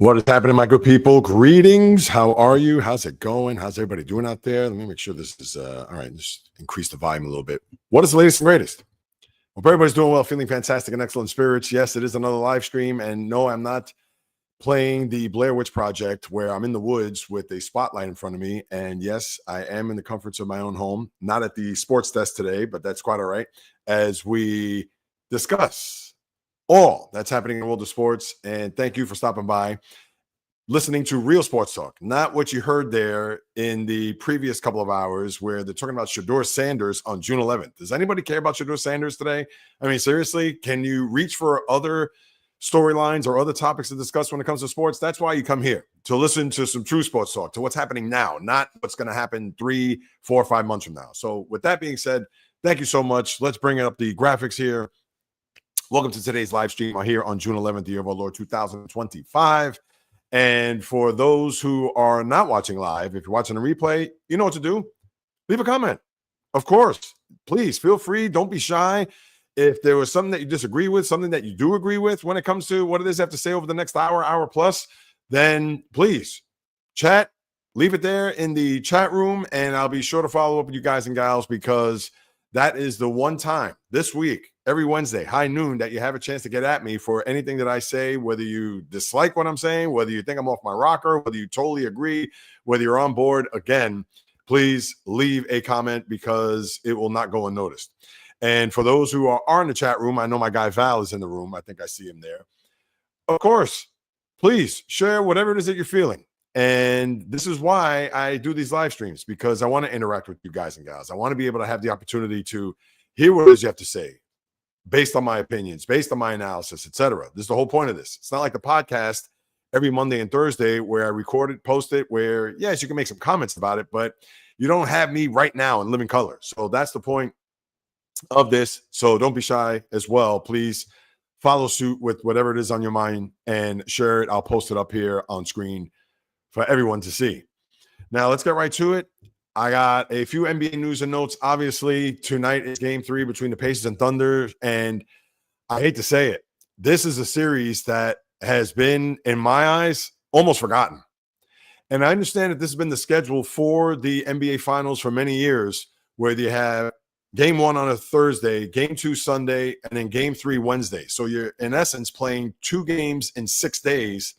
What is happening, my good people? Greetings. How are you? How's it going? How's everybody doing out there? Let me make sure this is all right. Just increase the volume a little bit. What is the latest and greatest? Hope everybody's doing well, feeling fantastic and excellent spirits. Yes, it is another live stream. And no, I'm not playing the Blair Witch Project where I'm in the woods with a spotlight in front of me. And yes, I am in the comforts of my own home, not at the sports desk today, but that's quite all right, as we discuss all that's happening in the world of sports. And thank you for stopping by, listening to real sports talk, not what you heard there in the previous couple of hours where they're talking about Shedeur Sanders on June 11th. Does anybody care about Shedeur Sanders today? I mean, seriously, can you reach for other storylines or other topics to discuss when it comes to sports? That's why you come here, to listen to some true sports talk, to what's happening now, not what's going to happen 3, 4, 5 months from now. So with that being said, thank you so much. Let's bring up the graphics here. Welcome to today's live stream here on June 11th, the year of our Lord 2025. And for those who are not watching live, if you're watching a replay, you know what to do. Leave a comment. Of course, please feel free. Don't be shy. If there was something that you disagree with, something that you do agree with when it comes to what it is I have to say over the next hour, hour plus, then please chat. Leave it there in the chat room, and I'll be sure to follow up with you guys and gals, because that is the one time this week, every Wednesday, high noon, that you have a chance to get at me for anything that I say, whether you dislike what I'm saying, whether you think I'm off my rocker, whether you totally agree, whether you're on board. Again, please leave a comment, because it will not go unnoticed. And for those who are in the chat room, I know my guy Val is in the room. I think I see him there. Of course, please share whatever it is that you're feeling. And this is why I do these live streams, because I want to interact with you guys and gals. I want to be able to have the opportunity to hear what it is you have to say, based on my opinions, based on my analysis, etc. This is the whole point of this. It's not like the podcast every Monday and Thursday where I record it, post it, where, yes, you can make some comments about it, but you don't have me right now in living color. So that's the point of this. So don't be shy as well. Please follow suit with whatever it is on your mind and share it. I'll post it up here on screen for everyone to see. Now, let's get right to it. I got a few NBA news and notes. Obviously, tonight is Game 3 between the Pacers and Thunder, and I hate to say it, this is a series that has been, in my eyes, almost forgotten. And I understand that this has been the schedule for the NBA Finals for many years, where you have Game 1 on a Thursday, Game 2 Sunday, and then Game 3 Wednesday. So you're, in essence, playing 2 games in 6 days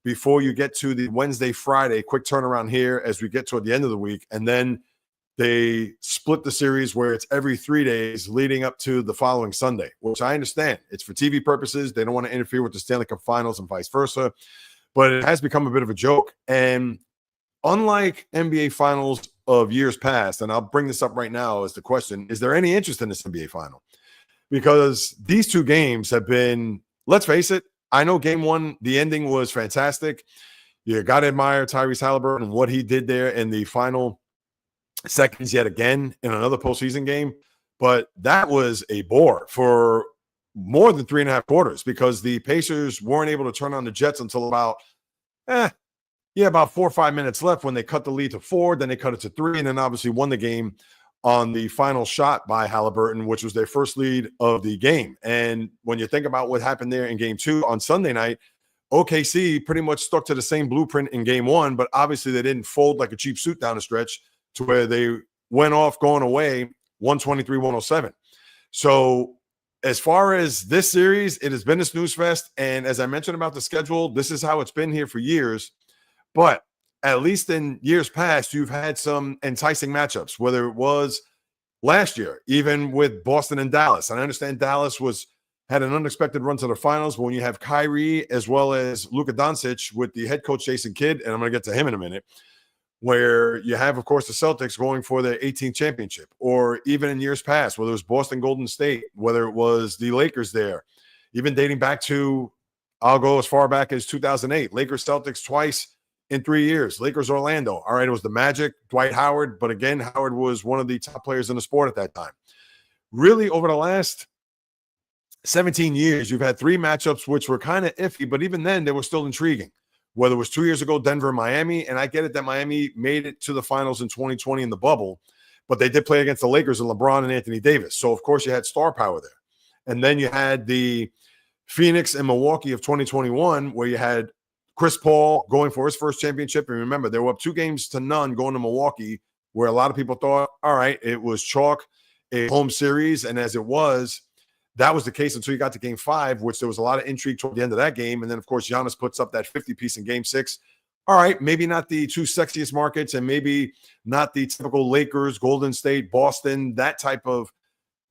before you get to the Wednesday, Friday, quick turnaround here as we get toward the end of the week. And then they split the series where it's every 3 days leading up to the following Sunday, which I understand. It's for TV purposes. They don't want to interfere with the Stanley Cup Finals and vice versa. But it has become a bit of a joke. And unlike NBA Finals of years past, and I'll bring this up right now as the question, is there any interest in this NBA Final? Because these 2 games have been, let's face it, I know Game 1, the ending was fantastic. You got to admire Tyrese Halliburton and what he did there in the final seconds yet again in another postseason game. But that was a bore for more than 3.5 quarters, because the Pacers weren't able to turn on the Jets until about 4 or 5 minutes left, when they cut the lead to 4. Then they cut it to 3, and then obviously won the game on the final shot by Halliburton, which was their first lead of the game. And when you think about what happened there in Game 2 on Sunday night, OKC pretty much stuck to the same blueprint in Game 1, but obviously they didn't fold like a cheap suit down the stretch, to where they went off going away 123-107. So as far as this series, it has been a snooze fest. And as I mentioned about the schedule, this is how it's been here for years. But at least in years past, you've had some enticing matchups, whether it was last year, even with Boston and Dallas. And I understand Dallas had an unexpected run to the finals, but when you have Kyrie as well as Luka Doncic with the head coach Jason Kidd, and I'm going to get to him in a minute, where you have, of course, the Celtics going for their 18th championship, or even in years past, whether it was Boston Golden State, whether it was the Lakers there, even dating back to, I'll go as far back as 2008, Lakers Celtics twice in 3 years, Lakers Orlando. All right, it was the Magic, Dwight Howard, but again, Howard was one of the top players in the sport at that time. Really, over the last 17 years, you've had 3 matchups which were kind of iffy, but even then, they were still intriguing. Whether it was 2 years ago, Denver, Miami, and I get it that Miami made it to the finals in 2020 in the bubble, but they did play against the Lakers and LeBron and Anthony Davis. So, of course, you had star power there. And then you had the Phoenix and Milwaukee of 2021, where you had Chris Paul going for his first championship. And remember, they were up 2-0 going to Milwaukee, where a lot of people thought, all right, it was chalk, a home series. And as it was, that was the case until you got to game 5, which there was a lot of intrigue toward the end of that game. And then, of course, Giannis puts up that 50-piece in game 6. All right, maybe not the 2 sexiest markets and maybe not the typical Lakers, Golden State, Boston, that type of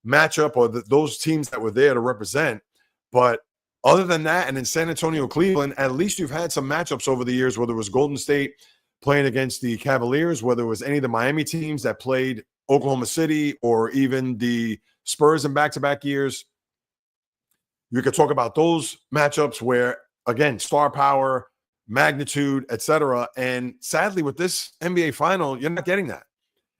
matchup or those teams that were there to represent. But other than that, and in San Antonio, Cleveland, at least you've had some matchups over the years, whether it was Golden State playing against the Cavaliers, whether it was any of the Miami teams that played Oklahoma City, or even the Spurs in back-to-back years. You could talk about those matchups where, again, star power, magnitude, etc. And sadly, with this NBA final, you're not getting that.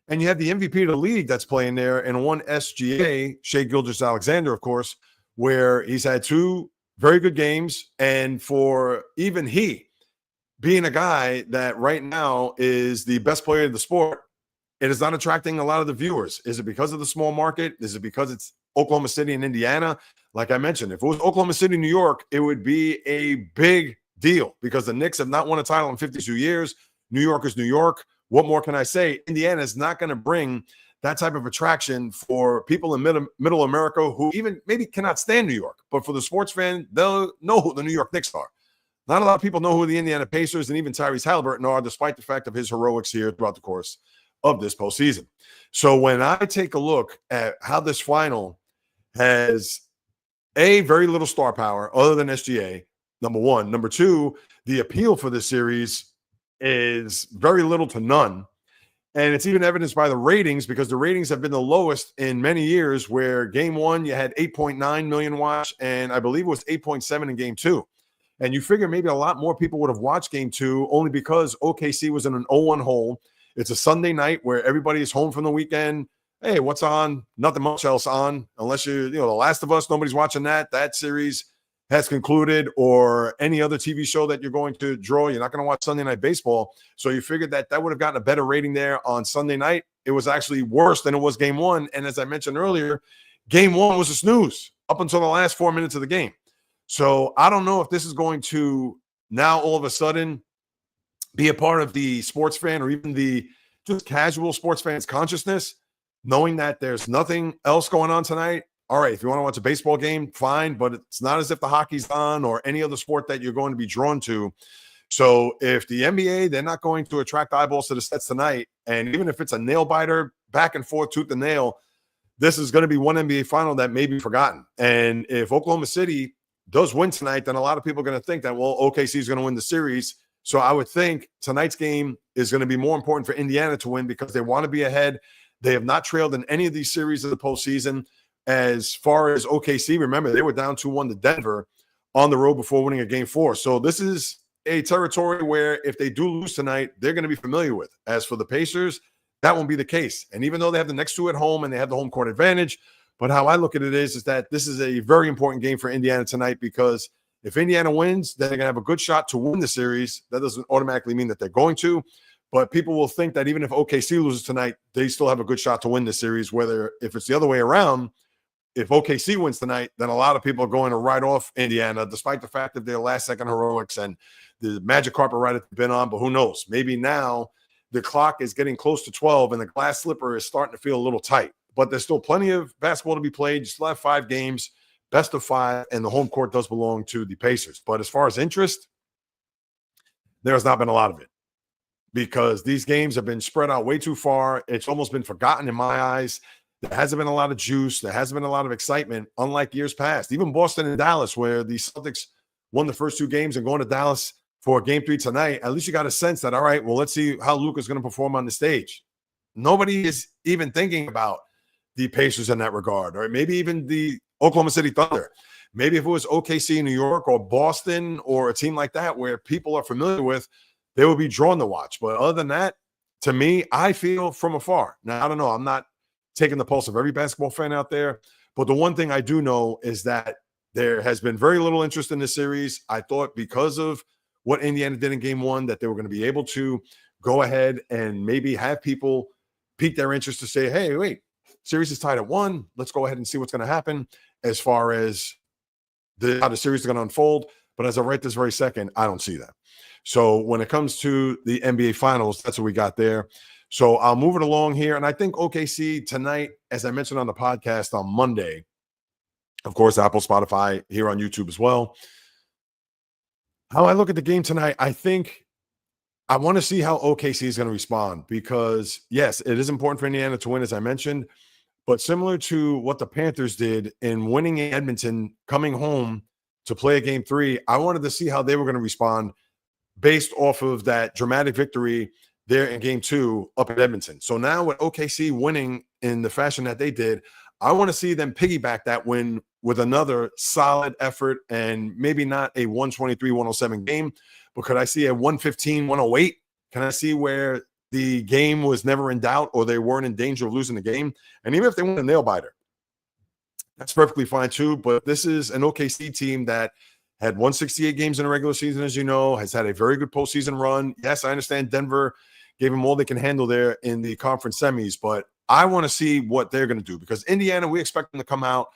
And you have the MVP of the league that's playing there in one SGA, Shai Gilgeous-Alexander, of course, where he's had 2 very good games. And for even he being a guy that right now is the best player in the sport, it is not attracting a lot of the viewers. Is it because of the small market? Is it because it's Oklahoma City and Indiana? Like I mentioned, if it was Oklahoma City, New York, it would be a big deal because the Knicks have not won a title in 52 years. New York is New York. What more can I say? Indiana is not going to bring that type of attraction for people in middle America who even maybe cannot stand New York. But for the sports fan, they'll know who the New York Knicks are. Not a lot of people know who the Indiana Pacers and even Tyrese Halliburton are, despite the fact of his heroics here throughout the course of this postseason. So when I take a look at how this final has very little star power other than SGA, number one. Number two, the appeal for this series is very little to none. And it's even evidenced by the ratings, because the ratings have been the lowest in many years, where game 1, you had 8.9 million watch, and I believe it was 8.7 in game 2. And you figure maybe a lot more people would have watched game 2 only because OKC was in an 0-1 hole. It's a Sunday night where everybody is home from the weekend. Hey, what's on? Nothing much else on, unless The Last of Us, nobody's watching that. That series has concluded, or any other TV show that you're going to draw. You're not going to watch Sunday Night Baseball. So you figured that would have gotten a better rating there on Sunday night. It was actually worse than it was game 1. And as I mentioned earlier, game 1 was a snooze up until the last 4 minutes of the game. So I don't know if this is going to now all of a sudden be a part of the sports fan, or even the just casual sports fan's consciousness, knowing that there's nothing else going on tonight. All right, if you want to watch a baseball game, fine, but it's not as if the hockey's on or any other sport that you're going to be drawn to. So if the NBA, they're not going to attract eyeballs to the sets tonight, and even if it's a nail biter, back and forth, tooth and nail, this is going to be one NBA final that may be forgotten. And if Oklahoma City does win tonight, then a lot of people are going to think that, well, OKC is going to win the series. So I would think tonight's game is going to be more important for Indiana to win, because they want to be ahead. They have not trailed in any of these series of the postseason. As far as OKC, remember, they were down 2-1 to Denver on the road before winning a game 4. So this is a territory where if they do lose tonight, they're going to be familiar with. As for the Pacers, that won't be the case. And even though they have the next 2 at home and they have the home court advantage, but how I look at it is that this is a very important game for Indiana tonight, because if Indiana wins, then they're going to have a good shot to win the series. That doesn't automatically mean that they're going to, but people will think that even if OKC loses tonight, they still have a good shot to win the series, whether if it's the other way around. If OKC wins tonight, then a lot of people are going to write off Indiana, despite the fact of their last-second heroics and the magic carpet ride they've been on. But who knows? Maybe now the clock is getting close to 12 and the glass slipper is starting to feel a little tight. But there's still plenty of basketball to be played. You still have 5 games. best of 5, and the home court does belong to the Pacers. But as far as interest, there has not been a lot of it because these games have been spread out way too far. It's almost been forgotten in my eyes. There hasn't been a lot of juice. There hasn't been a lot of excitement, unlike years past. Even Boston and Dallas, where the Celtics won the first 2 games and going to Dallas for game 3 tonight, at least you got a sense that, all right, well, let's see how Luka's going to perform on the stage. Nobody is even thinking about the Pacers in that regard, or maybe even the Oklahoma City Thunder. Maybe if it was OKC, New York, or Boston, or a team like that where people are familiar with, they would be drawn to watch. But other than that, to me, I feel from afar. Now, I don't know. I'm not taking the pulse of every basketball fan out there. But the one thing I do know is that there has been very little interest in this series. I thought because of what Indiana did in game 1 that they were going to be able to go ahead and maybe have people pique their interest to say, hey, wait, series is tied at 1. Let's go ahead and see what's going to happen as far as how the series is going to unfold. But as I write this very second, I don't see that. So when it comes to the NBA Finals, that's what we got there. So I'll move it along here. And I think OKC tonight, as I mentioned on the podcast on Monday, of course, Apple, Spotify, here on YouTube as well. How I look at the game tonight, I think I want to see how OKC is going to respond because, yes, it is important for Indiana to win, as I mentioned. But similar to what the Panthers did in winning in Edmonton, coming home to play a game 3, I wanted to see how they were going to respond based off of that dramatic victory there in game 2 up at Edmonton. So now with OKC winning in the fashion that they did, I want to see them piggyback that win with another solid effort and maybe not a 123-107 game, but could I see a 115-108? Can I see where the game was never in doubt or they weren't in danger of losing the game? And even if they win a nail biter, that's perfectly fine too. But this is an OKC team that had 168 games in the regular season, as you know, has had a very good postseason run. Yes, I understand Denver gave them all they can handle there in the conference semis, but I want to see what they're going to do because Indiana, we expect them to come out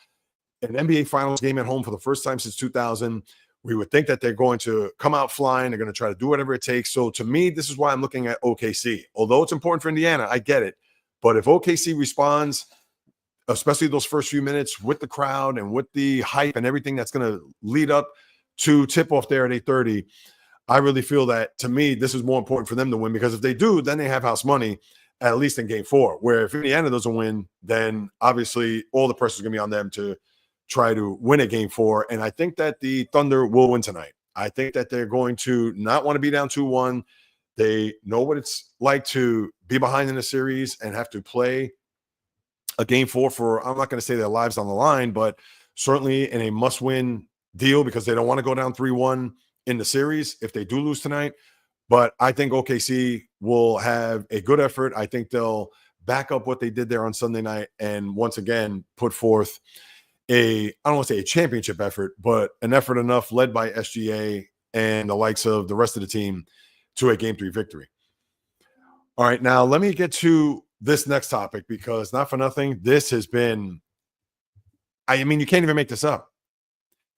an NBA Finals game at home for the first time since 2000. We would think that they're going to come out flying. They're going to try to do whatever it takes. So to me, this is why I'm looking at OKC. Although it's important for Indiana, I get it. But if OKC responds, especially those first few minutes with the crowd and with the hype and everything that's going to lead up to tip-off there at 8:30, I really feel that, to me, this is more important for them to win because if they do, then they have house money, at least in game 4, where if Indiana doesn't win, then obviously all the pressure is going to be on them to try to win a game 4. And I think that the Thunder will win tonight. I think that they're going to not want to be down 2-1. They know what it's like to be behind in a series and have to play a game 4 for, I'm not going to say their lives on the line, but certainly in a must-win deal because they don't want to go down 3-1 in the series if they do lose tonight. But I think OKC will have a good effort. I think they'll back up what they did there on Sunday night and once again put forth I don't want to say a championship effort, but an effort enough led by SGA and the likes of the rest of the team to a game 3 victory. All right, now let me get to this next topic because not for nothing, this has been, I mean, you can't even make this up.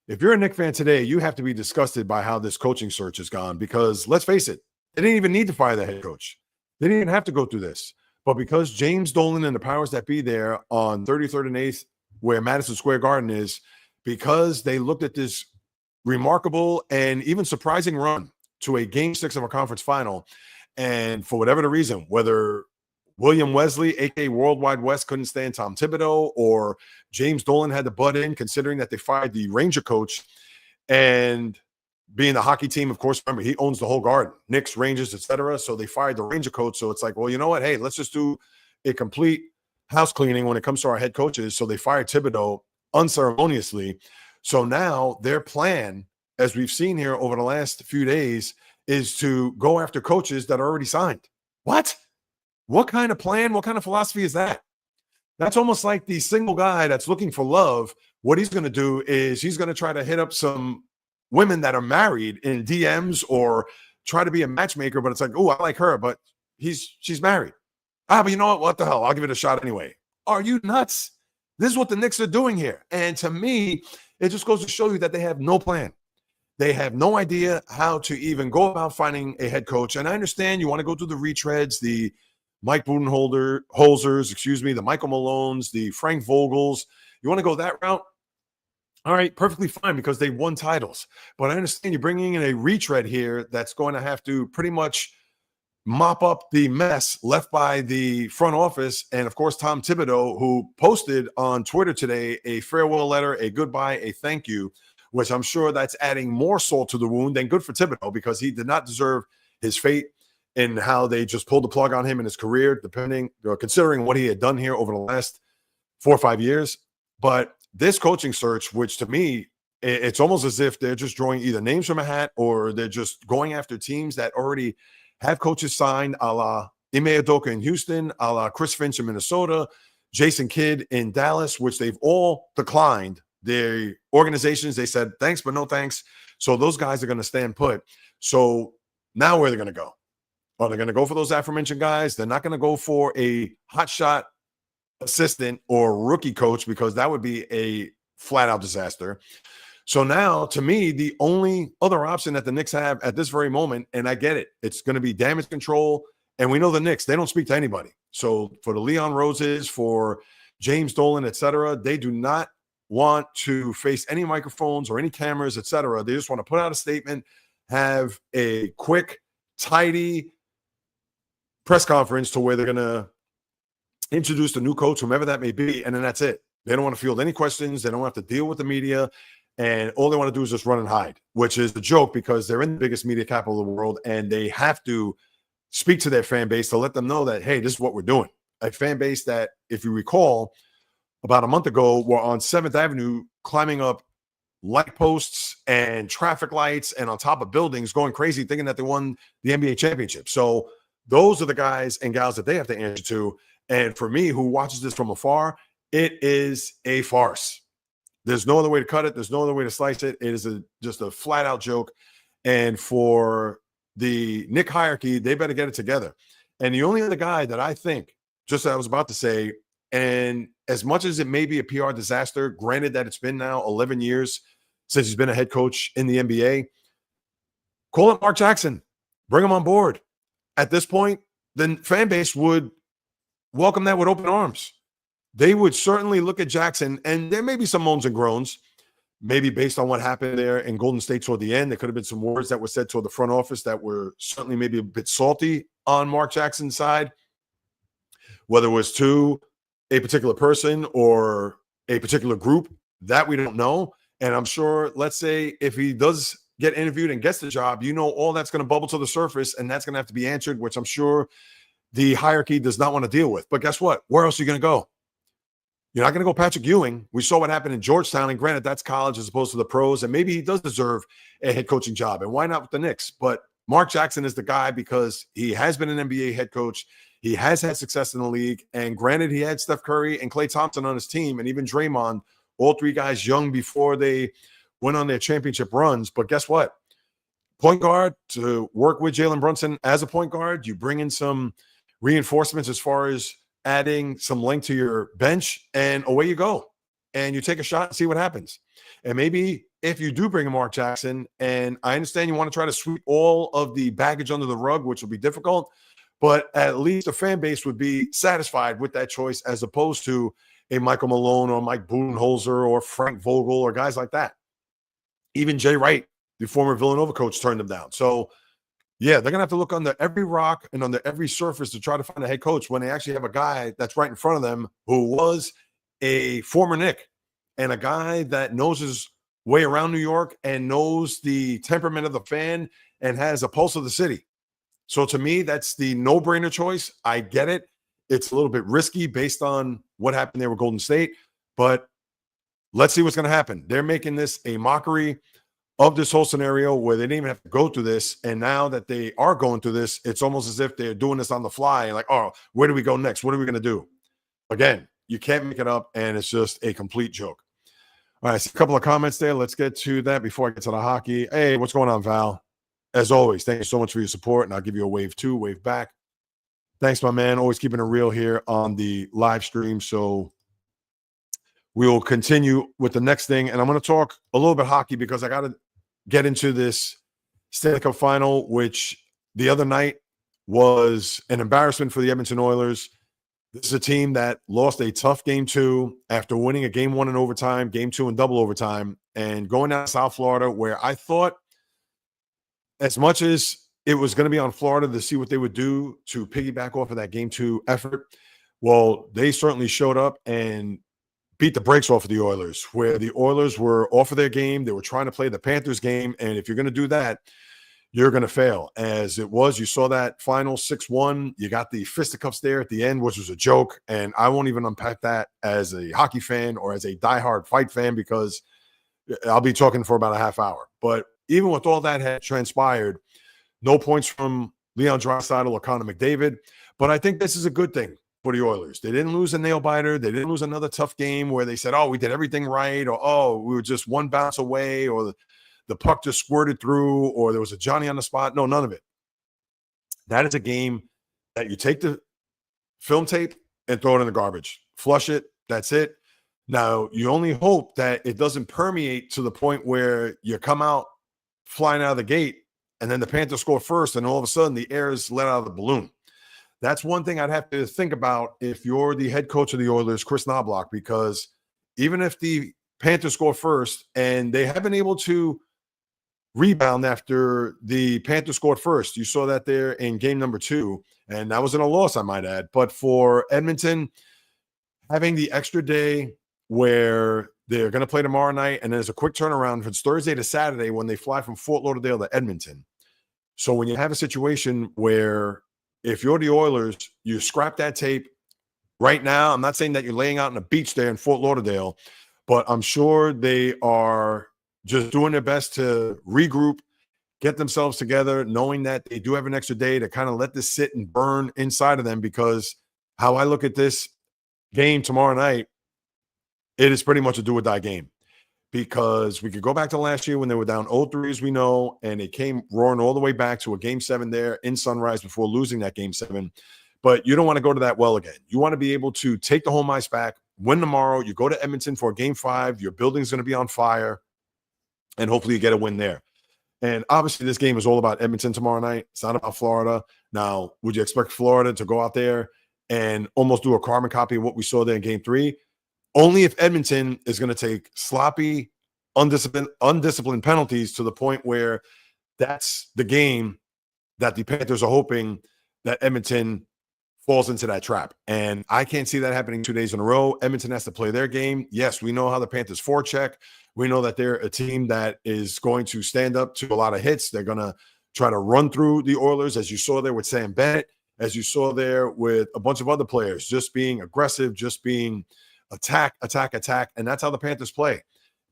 If you're a Knicks fan today, you have to be disgusted by how this coaching search has gone because let's face it, they didn't even need to fire the head coach. They didn't even have to go through this. But because James Dolan and the powers that be there on 33rd and 8th, where Madison Square Garden is, because they looked at this remarkable and even surprising run to a game 6 of a conference final. And for whatever the reason, whether William Wesley, a.k.a. Worldwide West, couldn't stand Tom Thibodeau, or James Dolan had to butt in, considering that they fired the Ranger coach. And being the hockey team, of course, remember, he owns the whole Garden, Knicks, Rangers, etc. So they fired the Ranger coach. So it's like, well, you know what? Hey, let's just do a complete house cleaning when it comes to our head coaches. So they fired Thibodeau unceremoniously. So now their plan, as we've seen here over the last few days, is to go after coaches that are already signed. What? What kind of plan? What kind of philosophy is that? That's almost like the single guy that's looking for love. What he's going to do is he's going to try to hit up some women that are married in DMs or try to be a matchmaker, but it's like, oh, I like her, but she's married. But you know what the hell? I'll give it a shot anyway. Are you nuts? This is what the Knicks are doing here. And to me, it just goes to show you that they have no plan. They have no idea how to even go about finding a head coach. And I understand you want to go through the retreads, the Mike Budenholzers, the Michael Malones, the Frank Vogels. You want to go that route? All right, perfectly fine because they won titles. But I understand you're bringing in a retread here that's going to have to pretty much mop up the mess left by the front office. And of course, Tom Thibodeau, who posted on Twitter today a farewell letter, a goodbye, a thank you, which I'm sure that's adding more salt to the wound than good for Thibodeau because he did not deserve his fate in how they just pulled the plug on him in his career, considering what he had done here over the last 4 or 5 years. But this coaching search, which to me, it's almost as if they're just drawing either names from a hat or they're just going after teams that already have coaches signed, a la Ime Udoka in Houston, a la Chris Finch in Minnesota, Jason Kidd in Dallas, which they've all declined. Their organizations, they said, thanks, but no thanks. So those guys are going to stand put. So now where are they going to go? Are they going to go for those aforementioned guys? They're not going to go for a hotshot assistant or rookie coach because that would be a flat-out disaster. So now, to me, the only other option that the Knicks have at this very moment, and I get it, it's going to be damage control. And we know the Knicks, they don't speak to anybody. So for the Leon Roses, for James Dolan, et cetera, they do not want to face any microphones or any cameras, et cetera. They just want to put out a statement, have a quick, tidy press conference to where they're going to introduce the new coach, whomever that may be, and then that's it. They don't want to field any questions. They don't have to deal with the media. And all they want to do is just run and hide, which is a joke because they're in the biggest media capital of the world and they have to speak to their fan base to let them know that, hey, this is what we're doing. A fan base that, if you recall, about a month ago, were on 7th Avenue climbing up light posts and traffic lights and on top of buildings going crazy thinking that they won the NBA championship. So those are the guys and gals that they have to answer to. And for me, who watches this from afar, it is a farce. There's no other way to cut it. There's no other way to slice it. It is just a flat out joke. And for the Knick hierarchy, they better get it together. And the only other guy that I think, just as I was about to say, and as much as it may be a PR disaster, granted that it's been now 11 years since he's been a head coach in the NBA, call it Mark Jackson. Bring him on board. At this point, the fan base would welcome that with open arms. They would certainly look at Jackson, and there may be some moans and groans, maybe based on what happened there in Golden State toward the end. There could have been some words that were said toward the front office that were certainly maybe a bit salty on Mark Jackson's side, whether it was to a particular person or a particular group, that we don't know. And I'm sure, let's say, if he does get interviewed and gets the job, all that's going to bubble to the surface, and that's going to have to be answered, which I'm sure the hierarchy does not want to deal with. But guess what? Where else are you going to go? You're not going to go Patrick Ewing. We saw what happened in Georgetown, and granted, that's college as opposed to the pros, and maybe he does deserve a head coaching job, and why not with the Knicks? But Mark Jackson is the guy because he has been an NBA head coach. He has had success in the league, and granted, he had Steph Curry and Klay Thompson on his team, and even Draymond, all three guys young before they went on their championship runs. But guess what? Point guard, to work with Jalen Brunson as a point guard, you bring in some reinforcements as far as adding some length to your bench, and away you go. And you take a shot and see what happens. And maybe if you do bring in Mark Jackson, and I understand you want to try to sweep all of the baggage under the rug, which will be difficult, but at least the fan base would be satisfied with that choice as opposed to a Michael Malone or Mike Budenholzer or Frank Vogel or guys like that. Even Jay Wright, the former Villanova coach, turned them down. So yeah, they're going to have to look under every rock and under every surface to try to find a head coach when they actually have a guy that's right in front of them who was a former Knick and a guy that knows his way around New York and knows the temperament of the fan and has a pulse of the city. So to me, that's the no-brainer choice. I get it. It's a little bit risky based on what happened there with Golden State, but let's see what's going to happen. They're making this a mockery of this whole scenario where they didn't even have to go through this. And now that they are going through this, it's almost as if they're doing this on the fly. Like, oh, where do we go next? What are we going to do? Again, you can't make it up, and it's just a complete joke. All right, so a couple of comments there. Let's get to that before I get to the hockey. Hey, what's going on, Val? As always, thank you so much for your support, and I'll give you a wave too, wave back. Thanks, my man. Always keeping it real here on the live stream. So we will continue with the next thing, and I'm going to talk a little bit hockey because I got to get into this Stanley Cup final, which the other night was an embarrassment for the Edmonton Oilers. This is a team that lost a tough game 2 after winning a game 1 in overtime, game 2 in double overtime, and going down to South Florida, where I thought, as much as it was going to be on Florida to see what they would do to piggyback off of that game 2 effort, well, they certainly showed up and beat the brakes off of the Oilers, where the Oilers were off of their game. They were trying to play the Panthers game, and if you're going to do that, you're going to fail. As it was, you saw that final 6-1. You got the fisticuffs there at the end, which was a joke, and I won't even unpack that as a hockey fan or as a diehard fight fan because I'll be talking for about a half hour. But even with all that had transpired, no points from Leon Draisaitl or Connor McDavid, but I think this is a good thing for the Oilers. They didn't lose a nail biter. They didn't lose another tough game where they said, oh, we did everything right, or oh, we were just one bounce away, or the puck just squirted through, or there was a Johnny on the spot. No, none of it. That is a game that you take the film tape and throw it in the garbage. Flush it. That's it. Now, you only hope that it doesn't permeate to the point where you come out flying out of the gate and then the Panthers score first and all of a sudden the air is let out of the balloon. That's one thing I'd have to think about if you're the head coach of the Oilers, Chris Knobloch, because even if the Panthers score first and they have been able to rebound after the Panthers scored first. You saw that there in game number 2, and that wasn't a loss, I might add. But for Edmonton, having the extra day where they're going to play tomorrow night, and there's a quick turnaround from Thursday to Saturday when they fly from Fort Lauderdale to Edmonton. So when you have a situation where if you're the Oilers, you scrap that tape right now, I'm not saying that you're laying out on a beach there in Fort Lauderdale, but I'm sure they are just doing their best to regroup, get themselves together, knowing that they do have an extra day to kind of let this sit and burn inside of them, because how I look at this game tomorrow night, it is pretty much a do-or-die game, because we could go back to last year when they were down 0-3, as we know, and they came roaring all the way back to a game 7 there in Sunrise before losing that game 7. But you don't want to go to that well again. You want to be able to take the home ice back, win tomorrow. You go to Edmonton for game 5. Your building's going to be on fire. And hopefully you get a win there. And obviously this game is all about Edmonton tomorrow night. It's not about Florida. Now, would you expect Florida to go out there and almost do a carbon copy of what we saw there in game 3? Only if Edmonton is going to take sloppy, undisciplined penalties to the point where that's the game that the Panthers are hoping that Edmonton falls into that trap. And I can't see that happening 2 days in a row. Edmonton has to play their game. Yes, we know how the Panthers forecheck. We know that they're a team that is going to stand up to a lot of hits. They're going to try to run through the Oilers, as you saw there with Sam Bennett, as you saw there with a bunch of other players, just being aggressive, just being attack. And that's how the Panthers play.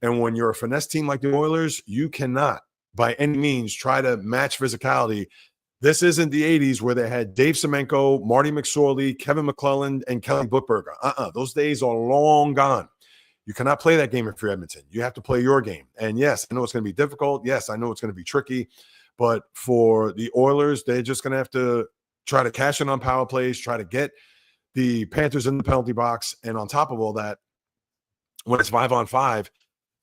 And when you're a finesse team like the Oilers, you cannot by any means try to match physicality. This isn't the 80s where they had Dave Semenko, Marty McSorley, Kevin McClellan, and Kelly Buchberger. Those days are long gone. You cannot play that game if you're Edmonton. You have to play your game. And yes, I know it's going to be difficult. Yes, I know it's going to be tricky. But for the Oilers, they're just going to have to try to cash in on power plays, try to get the Panthers in the penalty box. And on top of all that, when it's 5-on-5,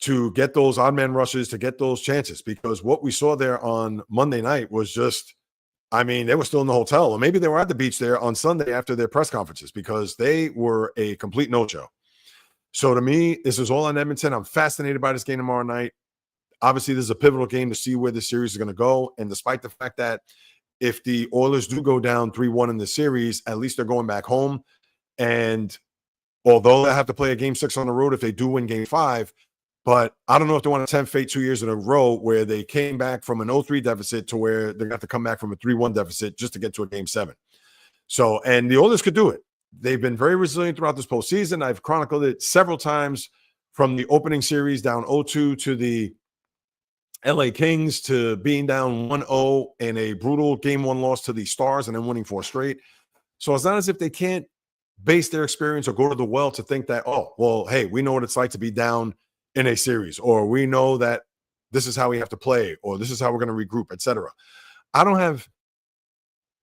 to get those odd man rushes, to get those chances. Because what we saw there on Monday night was just, I mean, they were still in the hotel. Or maybe they were at the beach there on Sunday after their press conferences, because they were a complete no-show. So to me, this is all on Edmonton. I'm fascinated by this game tomorrow night. Obviously, this is a pivotal game to see where the series is going to go. And despite the fact that if the Oilers do go down 3-1 in the series, at least they're going back home. And although they have to play a game 6 on the road if they do win game 5, but I don't know if they want to tempt fate 2 years in a row where they came back from an 0-3 deficit to where they're going to have to come back from a 3-1 deficit just to get to a game 7. So, and the Oilers could do it. They've been very resilient throughout this postseason. I've chronicled it several times, from the opening series down 0-2 to the LA Kings to being down 1-0 in a brutal game 1 loss to the Stars and then winning 4 straight. So it's not as if they can't base their experience or go to the well to think that, oh, well, hey, we know what it's like to be down in a series, or we know that this is how we have to play, or this is how we're going to regroup, etc. I don't have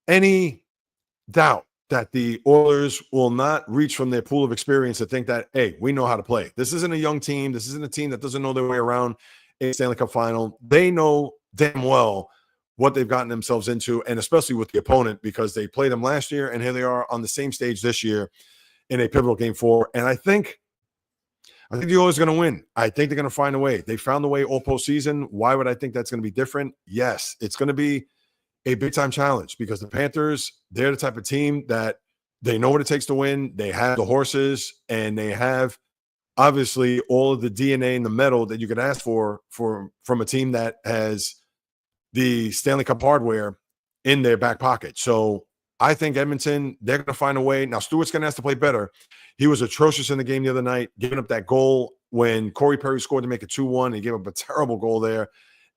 any doubt that the Oilers will not reach from their pool of experience to think that, hey, we know how to play. This isn't a young team. This isn't a team that doesn't know their way around a Stanley Cup final. They know damn well what they've gotten themselves into, and especially with the opponent, because they played them last year, and here they are on the same stage this year in a pivotal game 4. And I think the Oilers are going to win. I think they're going to find a way. They found a way all postseason. Why would I think that's going to be different? Yes, it's going to be a big-time challenge because the Panthers, they're the type of team that they know what it takes to win. They have the horses, and they have obviously all of the DNA and the metal that you could ask for from a team that has the Stanley Cup hardware in their back pocket. So I think Edmonton, they're going to find a way. Now, Stewart's going to have to play better. He was atrocious in the game the other night, giving up that goal when Corey Perry scored to make it 2-1. He gave up a terrible goal there.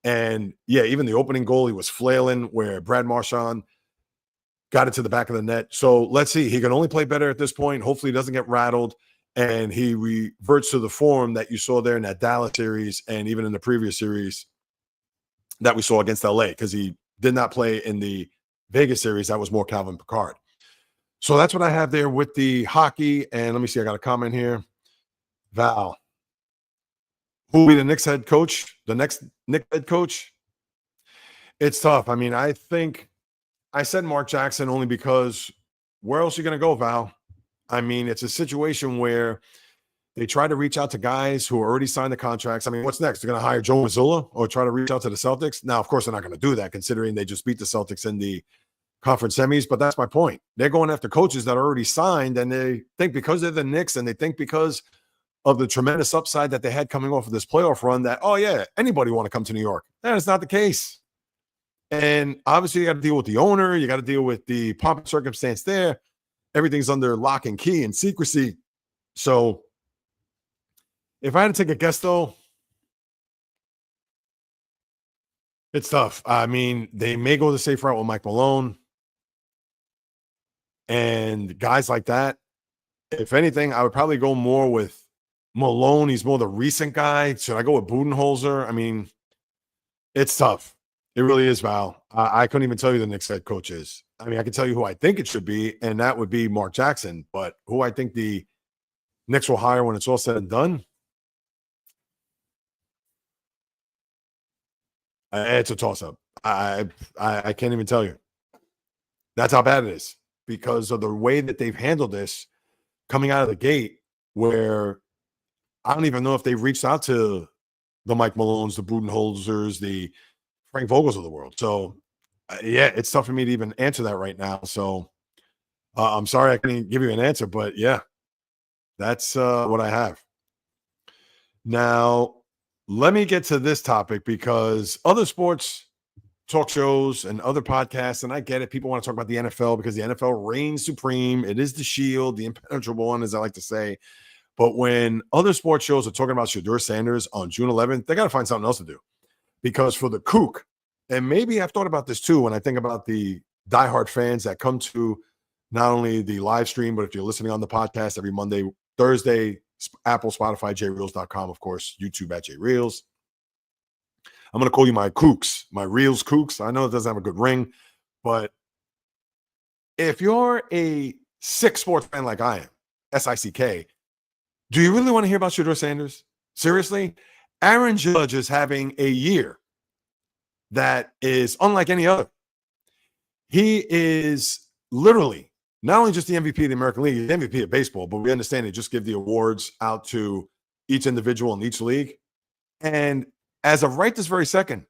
And, yeah, even the opening goal, he was flailing where Brad Marchand got it to the back of the net. So let's see. He can only play better at this point. Hopefully he doesn't get rattled, and he reverts to the form that you saw there in that Dallas series and even in the previous series that we saw against LA, because he did not play in the Vegas series. That was more Calvin Pickard. So that's what I have there with the hockey. And let me see, I got a comment here. Val, who will be the next head coach? The next Knicks head coach? It's tough. I mean, I think I said Mark Jackson only because where else are you going to go, Val? I mean, it's a situation where they try to reach out to guys who already signed the contracts. I mean, what's next? They're going to hire Joe Mazzulla or try to reach out to the Celtics? Now, of course, they're not going to do that considering they just beat the Celtics in the conference semis, but that's my point. They're going after coaches that are already signed, and they think because they're the Knicks and they think because of the tremendous upside that they had coming off of this playoff run that, oh, yeah, anybody want to come to New York. That is not the case. And obviously, you got to deal with the owner. You got to deal with the pomp and circumstance there. Everything's under lock and key and secrecy. So if I had to take a guess, though, it's tough. I mean, they may go the safe route with Mike Malone and guys like that. If anything, I would probably go more with Malone. He's more the recent guy. Should I go with Budenholzer? I mean, it's tough. It really is, Val. I couldn't even tell you the Knicks head coach is. I mean, I can tell you who I think it should be, and that would be Mark Jackson. But who I think the Knicks will hire when it's all said and done, it's a toss-up. I can't even tell you. That's how bad it is because of the way that they've handled this coming out of the gate, where I don't even know if they've reached out to the Mike Malones, the Budenholzers, the Frank Vogels of the world. So, yeah, it's tough for me to even answer that right now. So, I'm sorry I couldn't give you an answer, but yeah, that's what I have. Now, let me get to this topic because other sports talk shows and other podcasts, and I get it. People want to talk about the NFL because the NFL reigns supreme. It is the shield, the impenetrable one, as I like to say. But when other sports shows are talking about Shedeur Sanders on June 11th, they got to find something else to do. Because for the kook, and maybe I've thought about this too when I think about the diehard fans that come to not only the live stream, but if you're listening on the podcast every Monday, Thursday, Apple, Spotify, jreels.com, of course, YouTube at jreels. I'm going to call you my kooks, my reels kooks. I know it doesn't have a good ring, but if you're a sick sports fan like I am, S-I-C-K, do you really want to hear about Shedeur Sanders? Seriously? Aaron Judge is having a year that is unlike any other. He is literally not only just the MVP of the American League, he's the MVP of baseball, but we understand they just give the awards out to each individual in each league. And as of right this very second,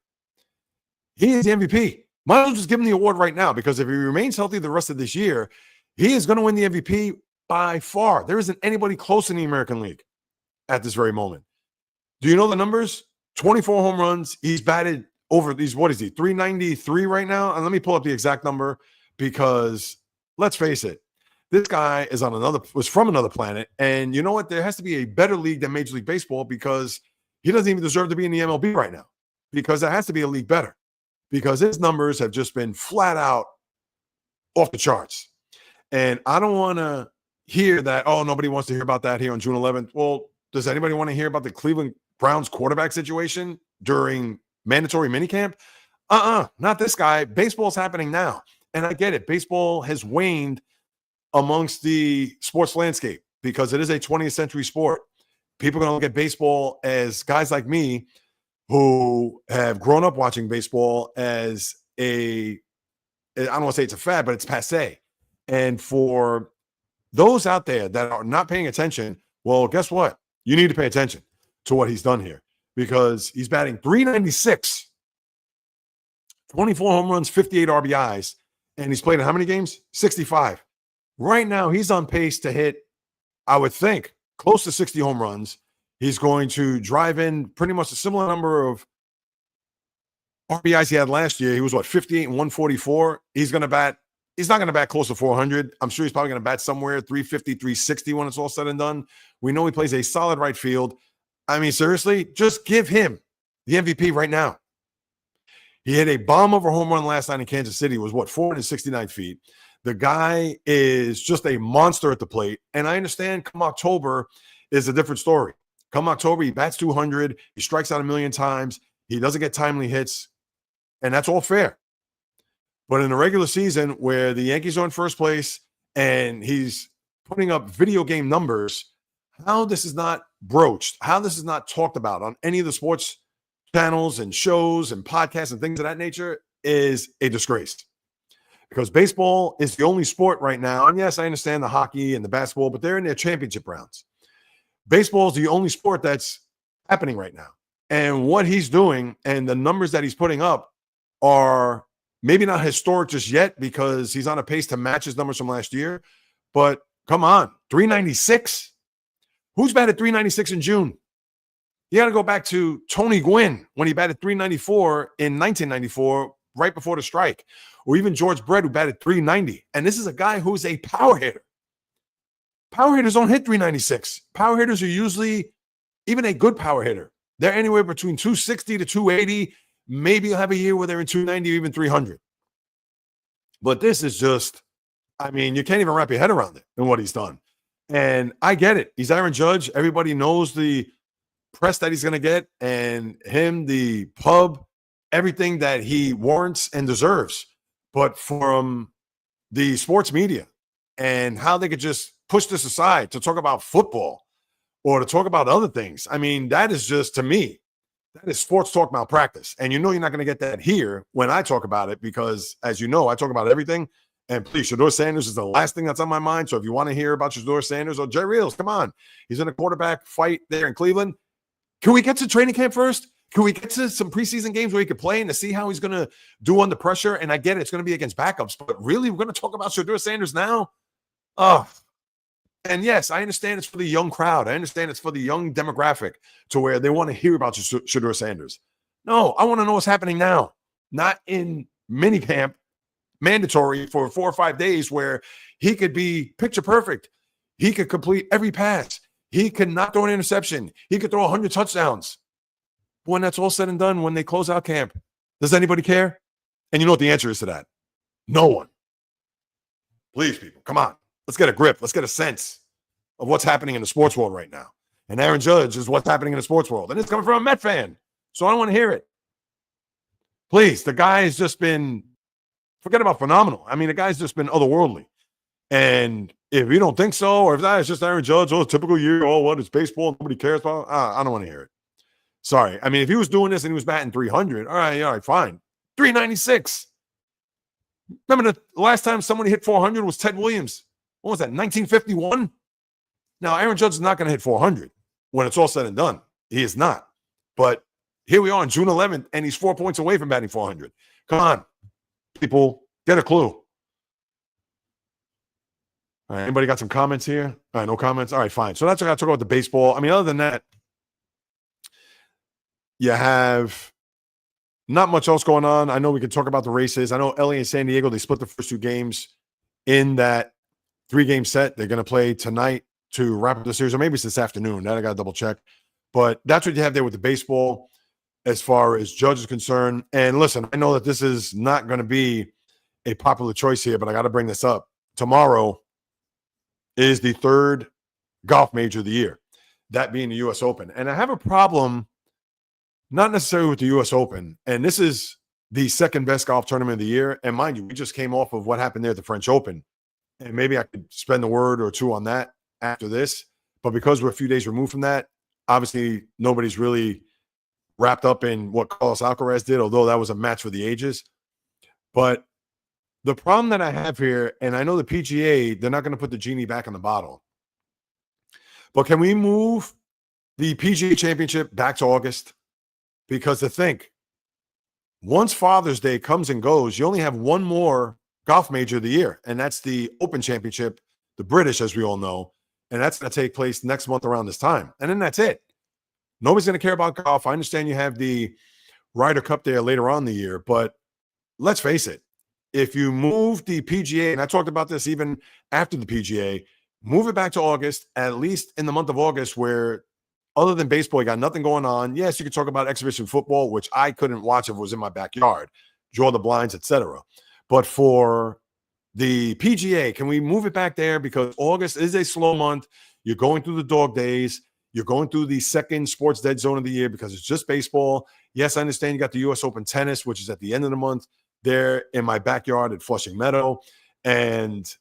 he is the MVP. Might as well just give him the award right now, because if he remains healthy the rest of this year, he is going to win the MVP by far. There isn't anybody close in the American League at this very moment. Do you know the numbers? 24 home runs. He's batted over these, what is he, 393 right now? And let me pull up the exact number because let's face it, this guy was from another planet. And you know what? There has to be a better league than Major League Baseball because he doesn't even deserve to be in the MLB right now, because there has to be a league better, because his numbers have just been flat out off the charts. And I don't want to hear that, oh, nobody wants to hear about that here on June 11th. Well, does anybody want to hear about the Cleveland Browns quarterback situation during mandatory minicamp? Not this guy. Baseball's happening now. And I get it. Baseball has waned amongst the sports landscape because it is a 20th century sport. People are going to look at baseball as guys like me who have grown up watching baseball as I don't want to say it's a fad, but it's passé. And for those out there that are not paying attention, well, guess what? You need to pay attention to what he's done here, because he's batting 396, 24 home runs, 58 RBIs, and he's played in how many games? 65. Right now, he's on pace to hit, I would think, close to 60 home runs. He's going to drive in pretty much a similar number of RBIs he had last year. He was, 58 and 144. He's not going to bat close to 400. I'm sure he's probably going to bat somewhere 350, 360 when it's all said and done. We know he plays a solid right field. I mean, seriously, just give him the MVP right now. He hit a bomb over home run last night in Kansas City. It was 469 feet. The guy is just a monster at the plate. And I understand come October is a different story. Come October, he bats 200. He strikes out a million times. He doesn't get timely hits. And that's all fair. But in the regular season, where the Yankees are in first place and he's putting up video game numbers, how this is not broached, how this is not talked about on any of the sports channels and shows and podcasts and things of that nature is a disgrace. Because baseball is the only sport right now, and yes, I understand the hockey and the basketball, but they're in their championship rounds. Baseball is the only sport that's happening right now. And what he's doing and the numbers that he's putting up are maybe not historic just yet, because he's on a pace to match his numbers from last year. But come on, 396? Who's batted 396 in June? You got to go back to Tony Gwynn when he batted 394 in 1994, right before the strike. Or even George Brett, who batted 390. And this is a guy who's a power hitter. Power hitters don't hit 396. Power hitters are usually, even a good power hitter, they're anywhere between 260 to 280. Maybe you'll have a year where they're in 290 or even 300. But this is just, I mean, you can't even wrap your head around it and what he's done. And I get it. He's Aaron Judge. Everybody knows the press that he's going to get, and him, the pub, everything that he warrants and deserves. But from the sports media and how they could just push this aside to talk about football or to talk about other things, I mean, that is just, to me, that is sports talk malpractice. And you know you're not going to get that here when I talk about it, because, as you know, I talk about everything. And please, Shedeur Sanders is the last thing that's on my mind. So if you want to hear about Shedeur Sanders or Jerry Rios, come on. He's in a quarterback fight there in Cleveland. Can we get to training camp first? Can we get to some preseason games where he could play and to see how he's going to do under pressure? And I get it, it's going to be against backups, but really, we're going to talk about Shedeur Sanders now? Oh, and yes, I understand it's for the young crowd. I understand it's for the young demographic to where they want to hear about Shedeur Sanders. No, I want to know what's happening now, not in minicamp, mandatory for 4 or 5 days where he could be picture perfect. He could complete every pass. He could not throw an interception. He could throw 100 touchdowns. When that's all said and done, when they close out camp, does anybody care? And you know what the answer is to that? No one. Please, people, come on. Let's get a grip. Let's get a sense of what's happening in the sports world right now. And Aaron Judge is what's happening in the sports world. And it's coming from a Met fan. So I don't want to hear it. Please, the guy has just been, forget about phenomenal. I mean, the guy's just been otherworldly. And if you don't think so, or if that is just Aaron Judge, typical year, what, it's baseball, nobody cares about, I don't want to hear it. Sorry. I mean, if he was doing this and he was batting 300, all right, fine. 396. Remember the last time somebody hit 400 was Ted Williams. What was that, 1951? Now, Aaron Judge is not going to hit 400 when it's all said and done. He is not. But here we are on June 11th, and he's 4 points away from batting 400. Come on, people, get a clue. All right, anybody got some comments here? All right, no comments? All right, fine. So that's what I got to talk about the baseball. I mean, other than that, you have not much else going on. I know we can talk about the races. I know LA and San Diego, they split the first 2 games in that 3-game set. They're going to play tonight to wrap up the series, or maybe it's this afternoon. That I got to double check. But that's what you have there with the baseball as far as Judge is concerned. And listen, I know that this is not going to be a popular choice here, but I got to bring this up. Tomorrow is the 3rd golf major of the year, that being the U.S. Open. And I have a problem, not necessarily with the U.S. Open, and this is the 2nd best golf tournament of the year. And mind you, we just came off of what happened there at the French Open. And maybe I could spend a word or two on that after this. But because we're a few days removed from that, obviously nobody's really wrapped up in what Carlos Alcaraz did, although that was a match for the ages. But the problem that I have here, and I know the PGA, they're not going to put the genie back in the bottle, but can we move the PGA Championship back to August? Because to think, once Father's Day comes and goes, you only have one more golf major of the year, and that's the Open Championship, the British, as we all know, and that's going to take place next month around this time. And then that's it. Nobody's going to care about golf. I understand you have the Ryder Cup there later on in the year, but let's face it. If you move the PGA, and I talked about this even after the PGA, move it back to August, at least in the month of August, where other than baseball, you got nothing going on. Yes, you could talk about exhibition football, which I couldn't watch if it was in my backyard, draw the blinds, etc. But for the PGA, can we move it back there? Because August is a slow month. You're going through the dog days. You're going through the second sports dead zone of the year because it's just baseball. Yes, I understand you got the U.S. Open tennis, which is at the end of the month there in my backyard at Flushing Meadow. And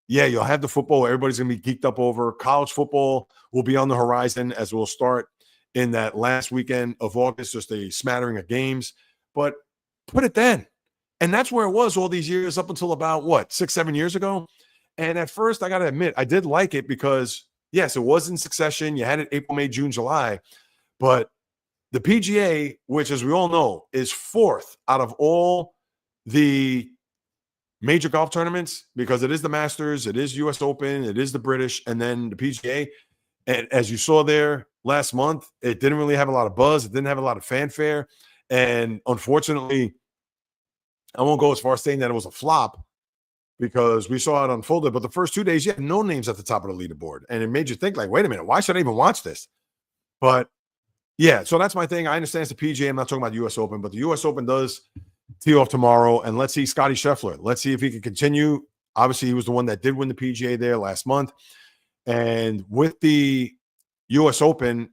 yeah, you'll have the football. Everybody's going to be geeked up over. College football will be on the horizon as we'll start in that last weekend of August, just a smattering of games. But put it then. And that's where it was all these years up until about, 6-7 years ago? And at first, I got to admit, I did like it because, yes, it was in succession. You had it April, May, June, July. But the PGA, which, as we all know, is fourth out of all the major golf tournaments, because it is the Masters, it is U.S. Open, it is the British, and then the PGA. And as you saw there last month, it didn't really have a lot of buzz. It didn't have a lot of fanfare. And unfortunately, I won't go as far as saying that it was a flop because we saw it unfolded. But the first 2 days, you had no names at the top of the leaderboard. And it made you think, like, wait a minute, why should I even watch this? But yeah, so that's my thing. I understand it's the PGA. I'm not talking about the U.S. Open, but the U.S. Open does tee off tomorrow. And let's see Scotty Scheffler. Let's see if he can continue. Obviously, he was the one that did win the PGA there last month. And with the U.S. Open,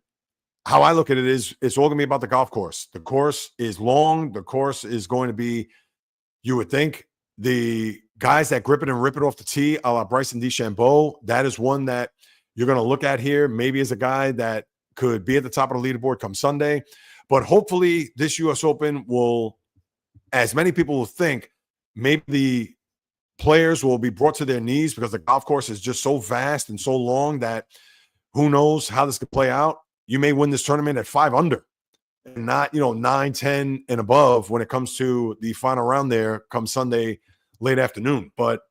how I look at it is it's all going to be about the golf course. The course is long. The course is going to be, you would think, the guys that grip it and rip it off the tee, a la Bryson DeChambeau, that is one that you're going to look at here, maybe as a guy that could be at the top of the leaderboard come Sunday. But hopefully this U.S. Open will, as many people will think, maybe the players will be brought to their knees because the golf course is just so vast and so long that who knows how this could play out. You may win this tournament at 5 under and not, 9, 10 and above when it comes to the final round there come Sunday late afternoon. But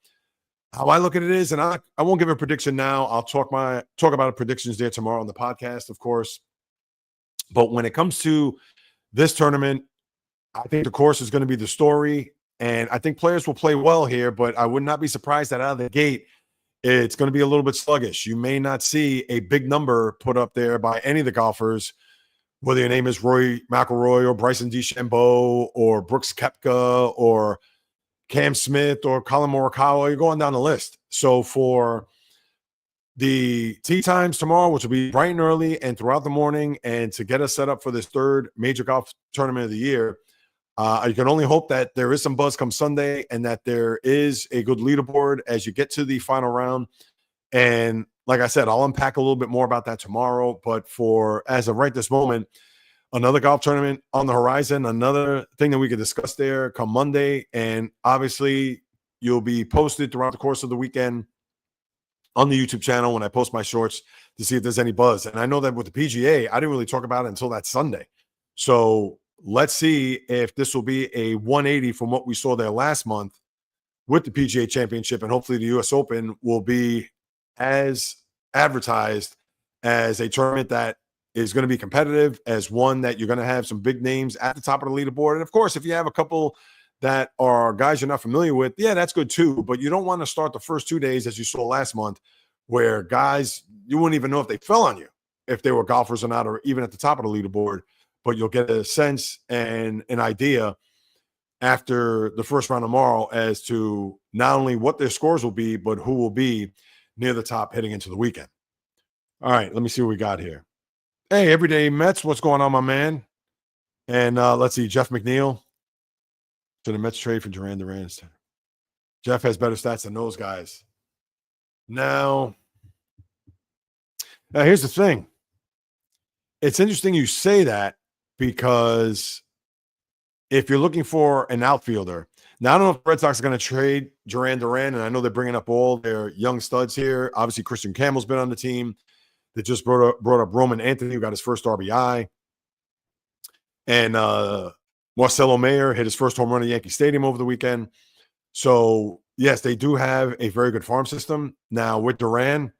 how I look at it is, and I won't give a prediction now. I'll talk about predictions there tomorrow on the podcast, of course. But when it comes to this tournament, I think the course is going to be the story, and I think players will play well here, but I would not be surprised that out of the gate, it's going to be a little bit sluggish. You may not see a big number put up there by any of the golfers, whether your name is Rory McIlroy or Bryson DeChambeau or Brooks Koepka or Cam Smith or Colin Morikawa. You're going down the list. So for the tee times tomorrow, which will be bright and early and throughout the morning, and to get us set up for this third major golf tournament of the year, you can only hope that there is some buzz come Sunday and that there is a good leaderboard as you get to the final round. And like I said, I'll unpack a little bit more about that tomorrow. But for as of right this moment, another golf tournament on the horizon, another thing that we could discuss there come Monday. And obviously, you'll be posted throughout the course of the weekend on the YouTube channel when I post my shorts to see if there's any buzz. And I know that with the PGA, I didn't really talk about it until that Sunday. So let's see if this will be a 180 from what we saw there last month with the PGA Championship. And hopefully the U.S. Open will be as advertised as a tournament that is going to be competitive, as one that you're going to have some big names at the top of the leaderboard. And of course, if you have a couple that are guys you're not familiar with, yeah, that's good too. But you don't want to start the first 2 days, as you saw last month, where guys, you wouldn't even know if they fell on you, if they were golfers or not, or even at the top of the leaderboard. But you'll get a sense and an idea after the first round tomorrow as to not only what their scores will be, but who will be near the top heading into the weekend. All right, let me see what we got here. Hey, Everyday Mets, what's going on, my man? And let's see, Jeff McNeil. To the Mets trade for Duran Duran. Jeff has better stats than those guys. Now, here's the thing. It's interesting you say that because if you're looking for an outfielder, Now, I don't know if the Red Sox are going to trade Duran, and I know they're bringing up all their young studs here. Obviously, Christian Campbell's been on the team. They just brought up Roman Anthony, who got his first RBI. And Marcelo Mayer hit his first home run at Yankee Stadium over the weekend. So, yes, they do have a very good farm system. Now, with Duran,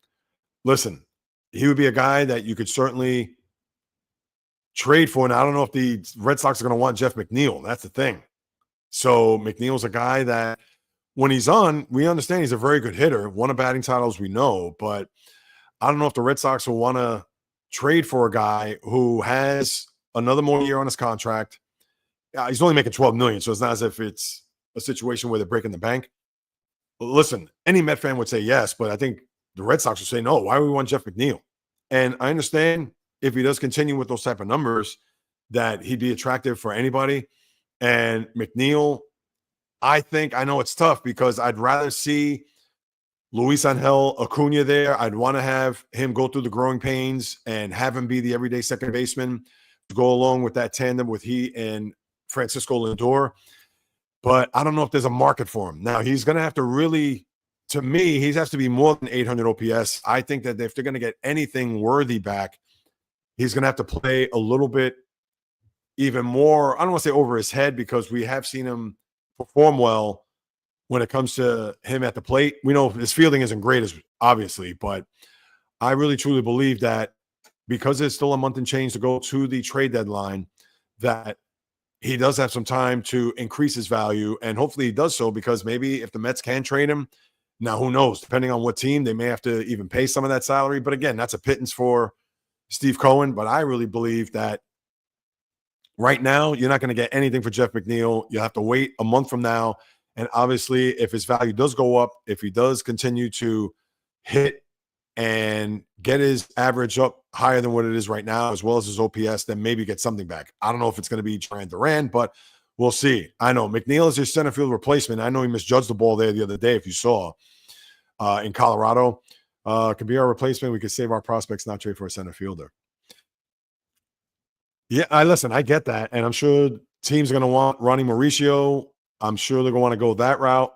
listen, he would be a guy that you could certainly trade for. And I don't know if the Red Sox are going to want Jeff McNeil. That's the thing. So, McNeil's a guy that when he's on, we understand he's a very good hitter. Won a batting titles, we know. But I don't know if the Red Sox will want to trade for a guy who has another more year on his contract. He's only making $12 million, so it's not as if it's a situation where they're breaking the bank. But listen, any Met fan would say yes, but I think the Red Sox would say no. Why would we want Jeff McNeil? And I understand if he does continue with those type of numbers that he'd be attractive for anybody. And McNeil, I know it's tough because I'd rather see Luis Angel Acuna there. I'd want to have him go through the growing pains and have him be the everyday second baseman to go along with that tandem with he and Francisco Lindor. But I don't know if there's a market for him. Now, he's going to have to really, to me, he has to be more than 800 OPS. I think that if they're going to get anything worthy back, he's going to have to play a little bit even more, I don't want to say over his head, because we have seen him perform well when it comes to him at the plate. We know his fielding isn't great, as obviously, but I really truly believe that because there's still a month and change to go to the trade deadline, that he does have some time to increase his value, and hopefully he does so, because maybe if the Mets can trade him, now who knows, depending on what team, they may have to even pay some of that salary. But again, that's a pittance for Steve Cohen. But I really believe that right now, you're not going to get anything for Jeff McNeil. You'll have to wait a month from now. And obviously, if his value does go up, if he does continue to hit and get his average up higher than what it is right now, as well as his OPS, then maybe get something back. I don't know if it's going to be Duran, but we'll see. I know McNeil is his center field replacement. I know he misjudged the ball there the other day, if you saw, in Colorado. Could be our replacement. We could save our prospects, not trade for a center fielder. Yeah, I get that. And I'm sure teams are going to want Ronnie Mauricio. I'm sure they're going to want to go that route,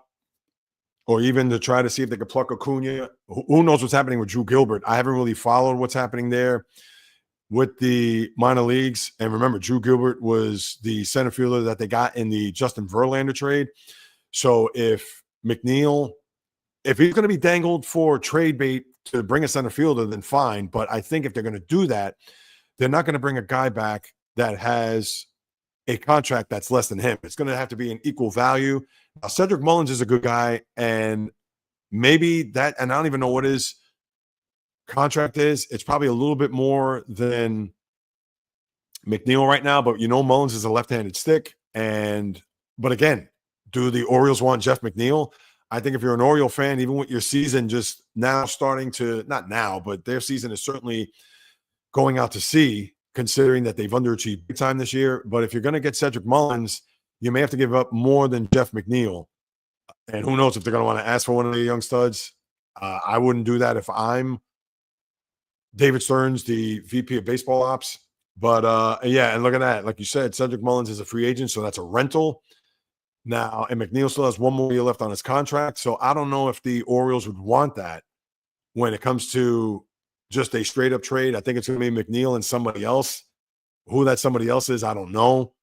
or even to try to see if they could pluck Acuna. Who knows what's happening with Drew Gilbert? I haven't really followed what's happening there with the minor leagues. And remember, Drew Gilbert was the center fielder that they got in the Justin Verlander trade. So if McNeil, if he's going to be dangled for trade bait to bring a center fielder, then fine. But I think if they're going to do that, they're not going to bring a guy back that has a contract that's less than him. It's going to have to be an equal value. Now, Cedric Mullins is a good guy, and maybe that, and I don't even know what his contract is. It's probably a little bit more than McNeil right now, but Mullins is a left-handed stick. But again, do the Orioles want Jeff McNeil? I think if you're an Oriole fan, even with your season just now starting to, not now, but their season is certainly going out to sea, considering that they've underachieved big time this year. But if you're going to get Cedric Mullins, you may have to give up more than Jeff McNeil. And who knows if they're going to want to ask for one of the young studs. I wouldn't do that if I'm David Stearns, the VP of baseball ops. But yeah, and look at that. Like you said, Cedric Mullins is a free agent, so that's a rental. Now, and McNeil still has one more year left on his contract. So I don't know if the Orioles would want that when it comes to just a straight up trade. I think it's going to be McNeil and somebody else. Who that somebody else is, I don't know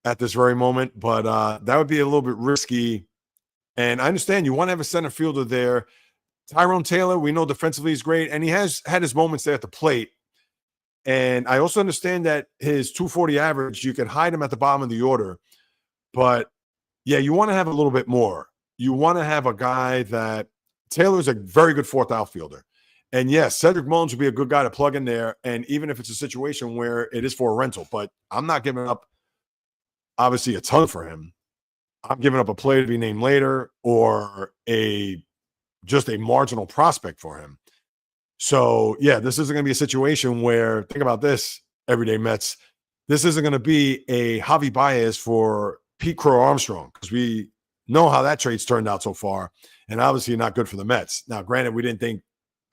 at this very moment, but that would be a little bit risky. And I understand you want to have a center fielder there. Tyrone Taylor, we know defensively is great, and he has had his moments there at the plate. And I also understand that his 240 average, you can hide him at the bottom of the order. But yeah, you want to have a little bit more. You want to have a guy that Taylor's a very good fourth outfielder. And yes, Cedric Mullins would be a good guy to plug in there. And even if it's a situation where it is for a rental, but I'm not giving up, obviously, a ton for him. I'm giving up a player to be named later, or just a marginal prospect for him. So yeah, this isn't going to be a situation where, think about this, everyday Mets. This isn't going to be a Javi Baez for Pete Crow Armstrong, because we know how that trade's turned out so far, and obviously not good for the Mets. Now, granted, we didn't think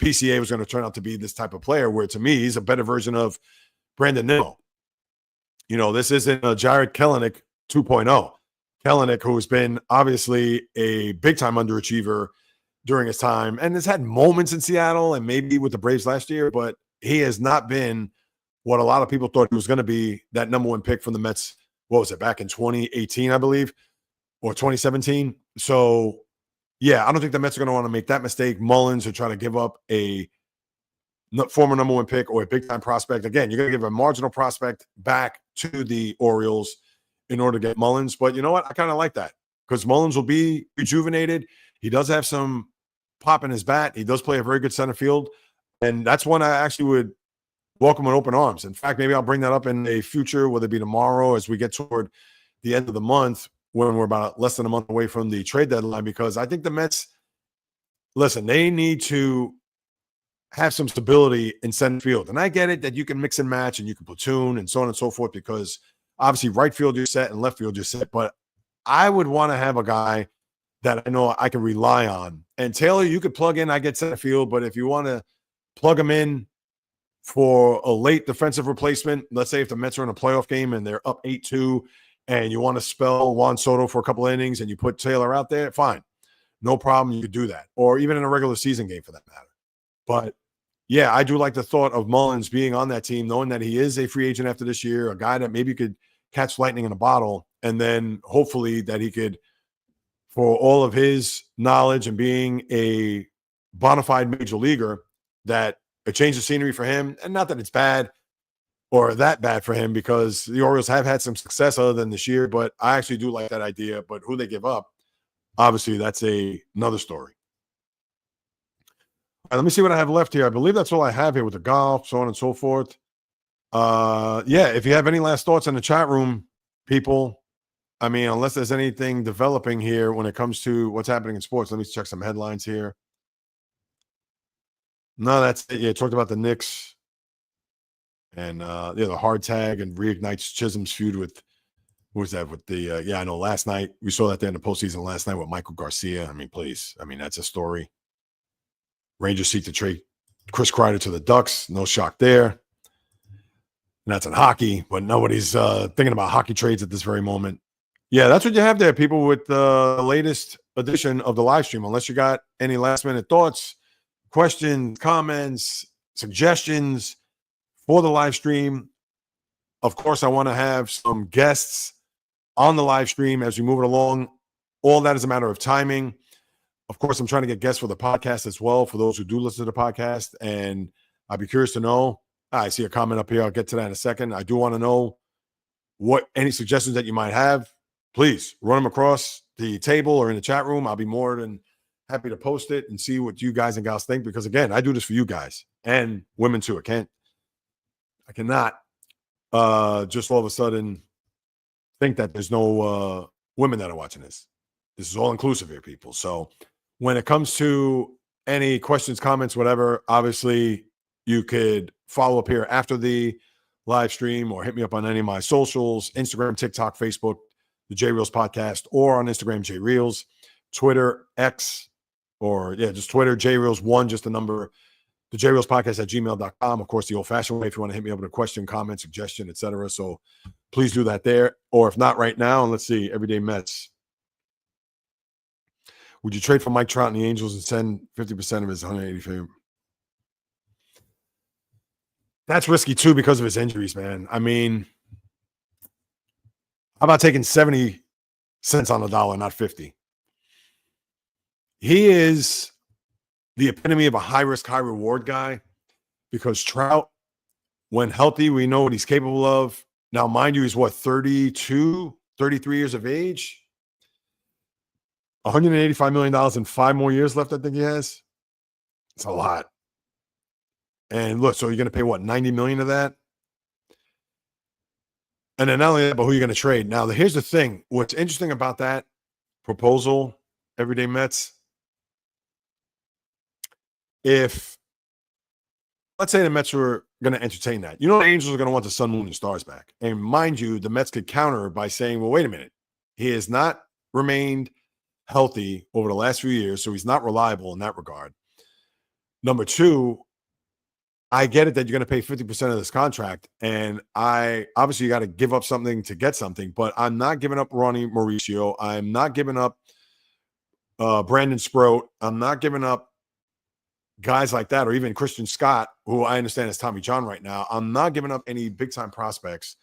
PCA was going to turn out to be this type of player, where to me, he's a better version of Brandon Nimmo. This isn't a Jared Kelenic 2.0. Kelenic, who's been obviously a big-time underachiever during his time and has had moments in Seattle and maybe with the Braves last year, but he has not been what a lot of people thought he was going to be, that number one pick from the Mets. What was it, back in 2018, I believe, or 2017? So, yeah, I don't think the Mets are going to want to make that mistake. Mullins or try to give up a former number one pick or a big-time prospect. Again, you're going to give a marginal prospect back to the Orioles in order to get Mullins. But you know what? I kind of like that because Mullins will be rejuvenated. He does have some pop in his bat. He does play a very good center field. And that's one I actually would welcome with open arms. In fact, maybe I'll bring that up in a future, whether it be tomorrow as we get toward the end of the month when we're about less than a month away from the trade deadline, because I think the Mets, listen, they need to have some stability in center field. And I get it that you can mix and match and you can platoon and so on and so forth, because obviously right field you're set and left field you're set. But I would want to have a guy that I know I can rely on. And Taylor, you could plug in, I get center field, but if you want to plug him in for a late defensive replacement, let's say if the Mets are in a playoff game and they're up 8-2 and you want to spell Juan Soto for a couple of innings and you put Taylor out there, fine. No problem. You could do that. Or even in a regular season game for that matter. But yeah, I do like the thought of Mullins being on that team, knowing that he is a free agent after this year, a guy that maybe could catch lightning in a bottle, and then hopefully that he could, for all of his knowledge and being a bona fide major leaguer, that a change of scenery for him, and not that it's bad or that bad for him, because the Orioles have had some success other than this year, but I actually do like that idea. But who they give up, obviously that's another story. All right, let me see what I have left here. I believe that's all I have here with the golf, so on and so forth. Yeah, if you have any last thoughts in the chat room, people, I mean, unless there's anything developing here when it comes to what's happening in sports, let me check some headlines here. No, that's it. Yeah, talked about the Knicks and the hard tag and reignites Chisholm's feud with, who was that, with the I know last night we saw that there in the postseason last night with Michael Garcia. I mean, please, I mean, that's a story. Rangers seek to trade Chris Kreider to the Ducks. No shock there. And that's in hockey, but nobody's thinking about hockey trades at this very moment. Yeah, that's what you have there, people, with the latest edition of the live stream. Unless you got any last minute thoughts, questions, comments, suggestions for the live stream. Of course, I want to have some guests on the live stream as we move it along. All that is a matter of timing. Of course, I'm trying to get guests for the podcast as well, for those who do listen to the podcast. And I'd be curious to know. I see a comment up here. I'll get to that in a second. I do want to know what any suggestions that you might have. Please run them across the table or in the chat room. I'll be more than happy to post it and see what you guys and gals think. Because again, I do this for you guys and women too. I cannot just all of a sudden think that there's no women that are watching this. This is all inclusive here, people. So when it comes to any questions, comments, whatever, obviously you could follow up here after the live stream or hit me up on any of my socials, Instagram, TikTok, Facebook, the J Reels podcast, or on Instagram, J Reels, Twitter, X, or just Twitter, J Reels 1, just the number, the J Reels podcast at gmail.com. Of course, the old fashioned way if you want to hit me up with a question, comment, suggestion, etc. So please do that there. Or if not right now, and let's see, Everyday Mets. Would you trade for Mike Trout and the Angels and send 50% of his 180 favor? That's risky too because of his injuries, man. I mean, how about taking 70 cents on the dollar, not 50? He is the epitome of a high risk, high reward guy, because Trout, when healthy, we know what he's capable of. Now, mind you, he's what, 32, 33 years of age? $185 million and 5 more years left, I think he has. It's a lot. And look, so you're going to pay what, 90 million of that? And then not only that, but who you're going to trade. Now, here's the thing. What's interesting about that proposal, Everyday Mets, if, let's say the Mets were going to entertain that, the Angels are going to want the sun, moon, and stars back. And mind you, the Mets could counter by saying, well, wait a minute. He has not remained healthy over the last few years, so he's not reliable in that regard. Number two, I get it that you're going to pay 50% of this contract, and I obviously you got to give up something to get something, but I'm not giving up Ronnie Mauricio. I'm not giving up Brandon Sproat. I'm not giving up guys like that, or even Christian Scott, who I understand is Tommy John right now. I'm not giving up any big time prospects,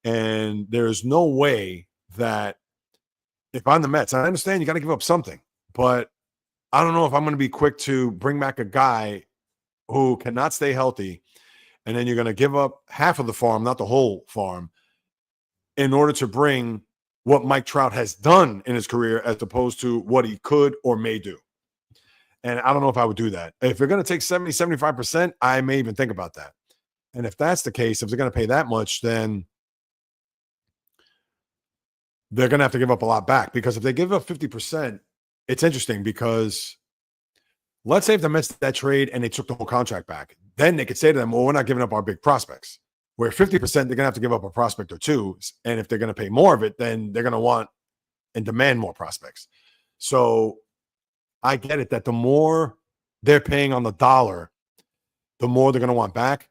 and there's no way that if I'm the Mets, I understand you got to give up something, but I don't know if I'm going to be quick to bring back a guy who cannot stay healthy, and then you're going to give up half of the farm, not the whole farm, in order to bring what Mike Trout has done in his career as opposed to what he could or may do. And I don't know if I would do that. If they're going to take 70, 75%, I may even think about that. And if that's the case, if they're going to pay that much, then they're going to have to give up a lot back, because if they give up 50%, it's interesting because let's say if the Mets did that trade and they took the whole contract back, then they could say to them, well, we're not giving up our big prospects. Where 50%, they're going to have to give up a prospect or two. And if they're going to pay more of it, then they're going to want and demand more prospects. So I get it that the more they're paying on the dollar, the more they're going to want back.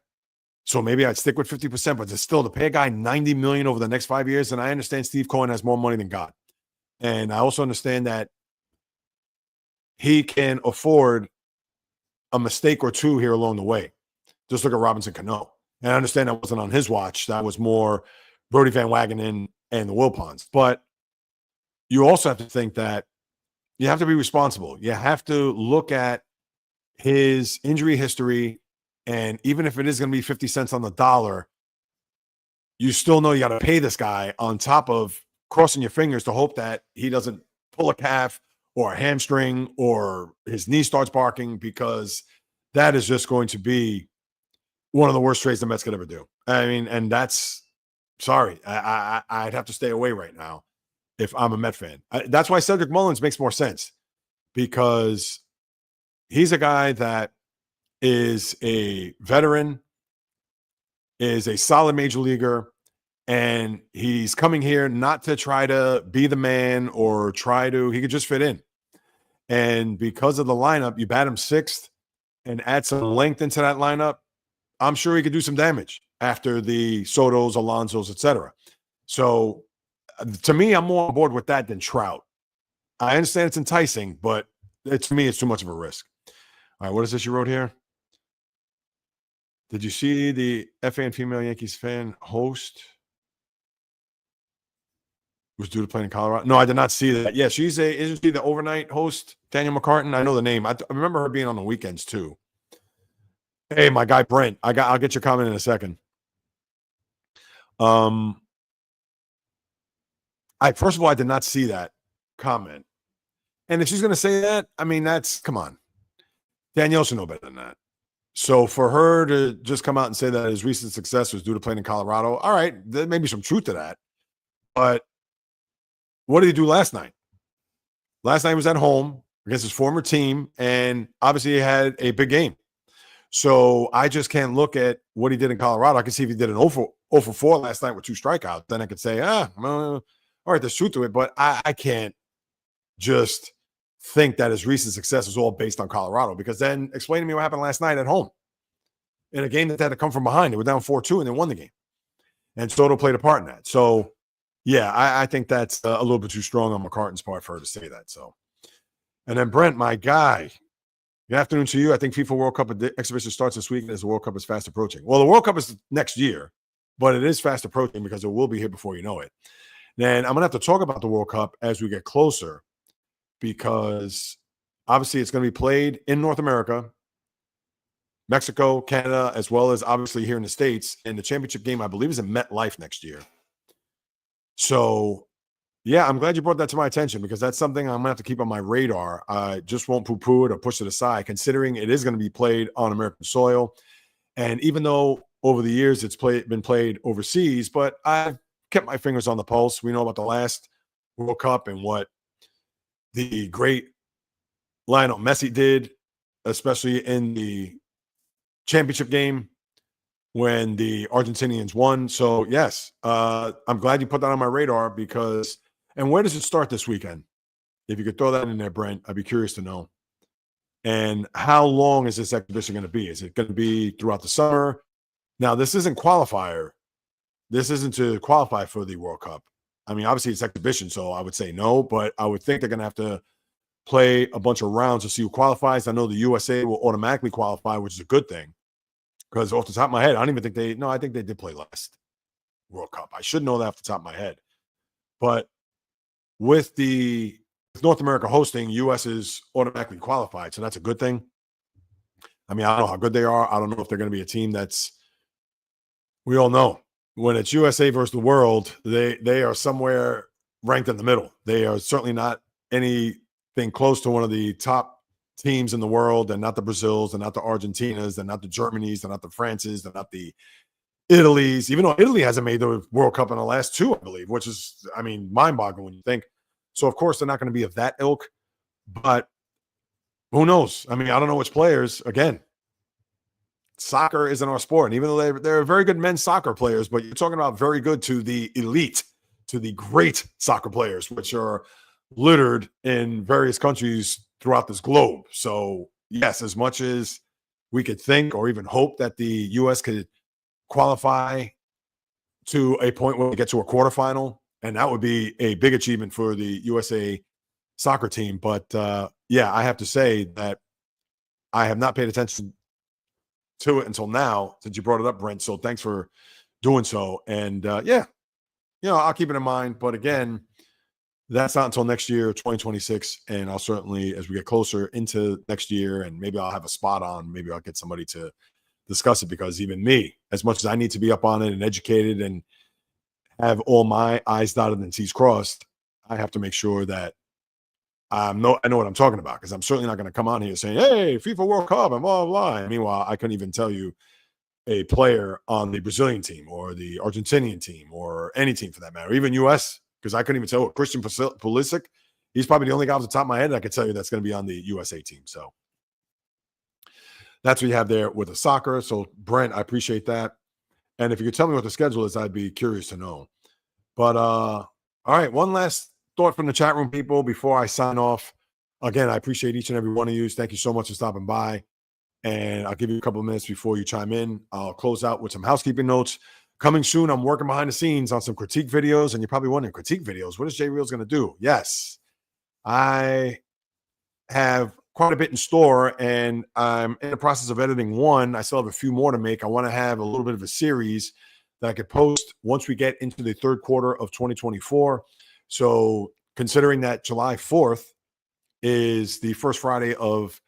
So maybe I'd stick with 50%, but it's still to pay a guy $90 million over the next 5 years. And I understand Steve Cohen has more money than God. And I also understand that he can afford a mistake or two here along the way. Just look at Robinson Cano. And I understand that wasn't on his watch. That was more Brody Van Wagenen and the Wilpons. But you also have to think that you have to be responsible. You have to look at his injury history. And even if it is going to be 50 cents on the dollar, you still know you got to pay this guy on top of crossing your fingers to hope that he doesn't pull a calf or a hamstring or his knee starts barking, because that is just going to be one of the worst trades the Mets could ever do. I mean, and that's sorry. I'd have to stay away right now if I'm a Met fan. That's why Cedric Mullins makes more sense, because he's a guy that is a veteran, is a solid major leaguer, and he's coming here not to try to be the man or he could just fit in. And because of the lineup, you bat him sixth and add some length into that lineup, I'm sure he could do some damage after the Sotos, Alonsos, etc. So to me, I'm more on board with that than Trout. I understand it's enticing, but to me, it's too much of a risk. All right, what is this you wrote here? Did you see the FA and female Yankees fan host was due to play in Colorado? No, I did not see that. Yeah, isn't she the overnight host, Daniel McCartan? I know the name. I remember her being on the weekends too. Hey, my guy Brent, I'll get your comment in a second. First of all, I did not see that comment. And if she's going to say that, I mean, come on. Danielle should know better than that. So for her to just come out and say that his recent success was due to playing in Colorado, all right, there may be some truth to that. But what did he do last night? Last night he was at home against his former team, and obviously he had a big game. So I just can't look at what he did in Colorado. I can see if he did an 0 for 4 last night with 2 strikeouts. Then I could say, all right, there's truth to it. But I can't just think that his recent success is all based on Colorado, because then explain to me what happened last night at home in a game that had to come from behind. They were down 4-2 and they won the game. And Soto played a part in that. So, yeah, I think that's a little bit too strong on McCartan's part for her to say that. So, and then Brent, my guy, good afternoon to you. I think FIFA World Cup exhibition starts this week as the World Cup is fast approaching. Well, the World Cup is next year, but it is fast approaching because it will be here before you know it. And I'm going to have to talk about the World Cup as we get closer, because obviously it's going to be played in North America, Mexico, Canada, as well as obviously here in the States. And the championship game, I believe, is in MetLife next year. So, yeah, I'm glad you brought that to my attention, because that's something I'm going to have to keep on my radar. I just won't poo-poo it or push it aside, considering it is going to be played on American soil. And even though over the years it's been played overseas, but I've kept my fingers on the pulse. We know about the last World Cup and what the great Lionel Messi did, especially in the championship game when the Argentinians won. So, yes, I'm glad you put that on my radar, because – and where does it start this weekend? If you could throw that in there, Brent, I'd be curious to know. And how long is this exhibition going to be? Is it going to be throughout the summer? Now, this isn't qualifier. This isn't to qualify for the World Cup. I mean, obviously it's exhibition, so I would say no, but I would think they're going to have to play a bunch of rounds to see who qualifies. I know the USA will automatically qualify, which is a good thing, because off the top of my head, I don't even think I think they did play last World Cup. I should know that off the top of my head. But with North America hosting, US is automatically qualified, so that's a good thing. I mean, I don't know how good they are. I don't know if they're going to be a team we all know when it's USA versus the world, they are somewhere ranked in the middle. They are certainly not anything close to one of the top teams in the world. They're not the Brazils, they're not the Argentinas, they're not the Germanys, they're not the Frances, they're not the Italys, even though Italy hasn't made the World Cup in the last two, I believe, which is, I mean, mind-boggling when you think. So, of course, they're not going to be of that ilk, but who knows? I mean, I don't know which players. Again, soccer isn't our sport. And even though they're very good men's soccer players, but you're talking about very good to the elite, to the great soccer players, which are littered in various countries throughout this globe. So, yes, as much as we could think or even hope that the U.S. could qualify to a point where we get to a quarterfinal, and that would be a big achievement for the USA soccer team. But, yeah, I have to say that I have not paid attention to it until now, since you brought it up, Brent. So thanks for doing so. And yeah, I'll keep it in mind. But again, that's not until next year, 2026. And I'll certainly, as we get closer into next year, and maybe I'll have a spot on, maybe I'll get somebody to discuss it, because even me, as much as I need to be up on it and educated and have all my I's dotted and T's crossed, I have to make sure that I know what I'm talking about, because I'm certainly not going to come on here saying, hey, FIFA World Cup and blah, blah, blah. Meanwhile, I couldn't even tell you a player on the Brazilian team or the Argentinian team or any team for that matter, even U.S., because I couldn't even tell Christian Pulisic. He's probably the only guy off the top of my head that I could tell you that's going to be on the USA team. So that's what you have there with the soccer. So, Brent, I appreciate that. And if you could tell me what the schedule is, I'd be curious to know. But all right, one last thought from the chat room, people, before I sign off. Again, I appreciate each and every one of you. Thank you so much for stopping by. And I'll give you a couple of minutes before you chime in. I'll close out with some housekeeping notes. Coming soon, I'm working behind the scenes on some critique videos. And you're probably wondering, critique videos, what is J Reels going to do? Yes, I have quite a bit in store, and I'm in the process of editing one. I still have a few more to make. I want to have a little bit of a series that I could post once we get into the third quarter of 2024. So considering that July 4th is the first Friday of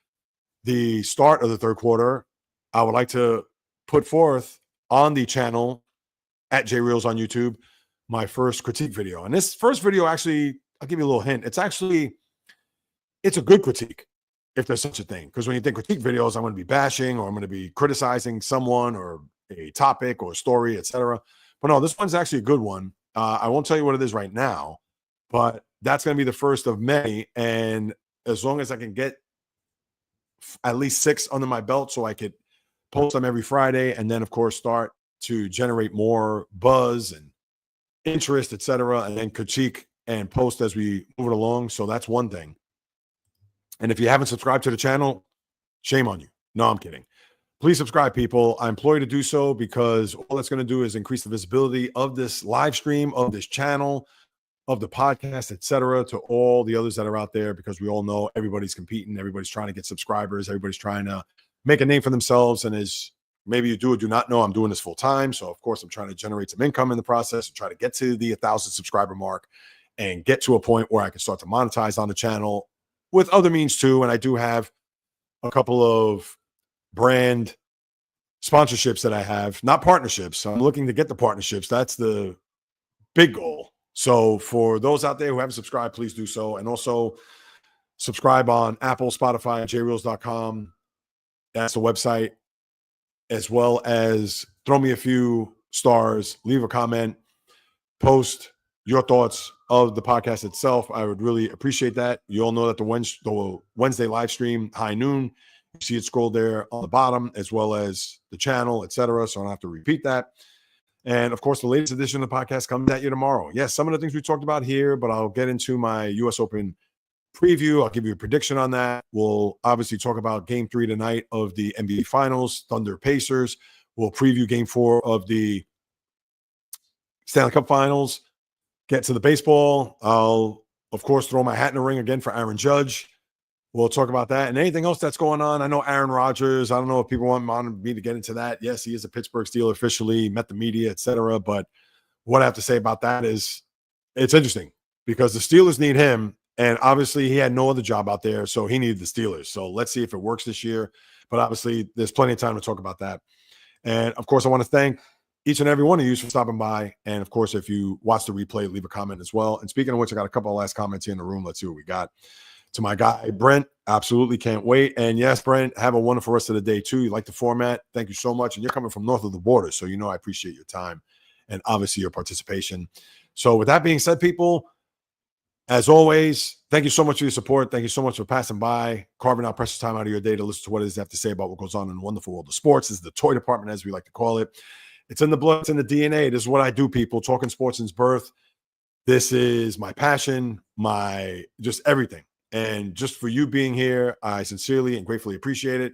the start of the third quarter, I would like to put forth on the channel at JReels on YouTube my first critique video. And this first video, actually, I'll give you a little hint. It's a good critique, if there's such a thing. Because when you think critique videos, I'm going to be bashing or I'm going to be criticizing someone or a topic or a story, etc. But no, this one's actually a good one. I won't tell you what it is right now, but that's going to be the first of many. And as long as I can get at least 6 under my belt, so I could post them every Friday, and then, of course, start to generate more buzz and interest, etc., and then critique and post as we move it along. So that's one thing. And if you haven't subscribed to the channel, shame on you. No, I'm kidding. Please subscribe, people. I implore you to do so, because all that's going to do is increase the visibility of this live stream, of this channel, of the podcast, etc., to all the others that are out there, because we all know everybody's competing. Everybody's trying to get subscribers. Everybody's trying to make a name for themselves. And as maybe you do or do not know, I'm doing this full time. So, of course, I'm trying to generate some income in the process and try to get to the 1,000 subscriber mark and get to a point where I can start to monetize on the channel with other means too. And I do have a couple of brand sponsorships that I have, not partnerships. So I'm looking to get the partnerships. That's the big goal. So for those out there who haven't subscribed, please do so. And also subscribe on Apple, Spotify, jreels.com. That's the website. As well as throw me a few stars, leave a comment, post your thoughts of the podcast itself. I would really appreciate that. You all know that the Wednesday live stream, high noon, you see it scrolled there on the bottom, as well as the channel, etc. So I don't have to repeat that. And of course, the latest edition of the podcast comes at you tomorrow. Yes, some of the things we talked about here, but I'll get into my US Open preview. I'll give you a prediction on that. We'll obviously talk about Game 3 tonight of the NBA Finals, Thunder Pacers. We'll preview Game 4 of the Stanley Cup Finals. Get to the baseball. I'll, of course, throw my hat in the ring again for Aaron Judge. We'll talk about that and anything else that's going on. I know Aaron Rodgers. I don't know if people want me to get into that. Yes, he is a Pittsburgh Steeler officially, met the media, etc. But what I have to say about that is it's interesting because the Steelers need him. And obviously, he had no other job out there, so he needed the Steelers. So let's see if it works this year. But obviously, there's plenty of time to talk about that. And, of course, I want to thank each and every one of you for stopping by. And, of course, if you watch the replay, leave a comment as well. And speaking of which, I got a couple of last comments here in the room. Let's see what we got. To my guy, Brent, absolutely can't wait. And, yes, Brent, have a wonderful rest of the day, too. You like the format. Thank you so much. And you're coming from north of the border, so you know I appreciate your time and, obviously, your participation. So, with that being said, people, as always, thank you so much for your support. Thank you so much for passing by, carving out precious time out of your day to listen to what it is they have to say about what goes on in the wonderful world of sports. This is the toy department, as we like to call it. It's in the blood. It's in the DNA. This is what I do, people. Talking sports since birth. This is my passion, my just everything. And just for you being here, I sincerely and gratefully appreciate it.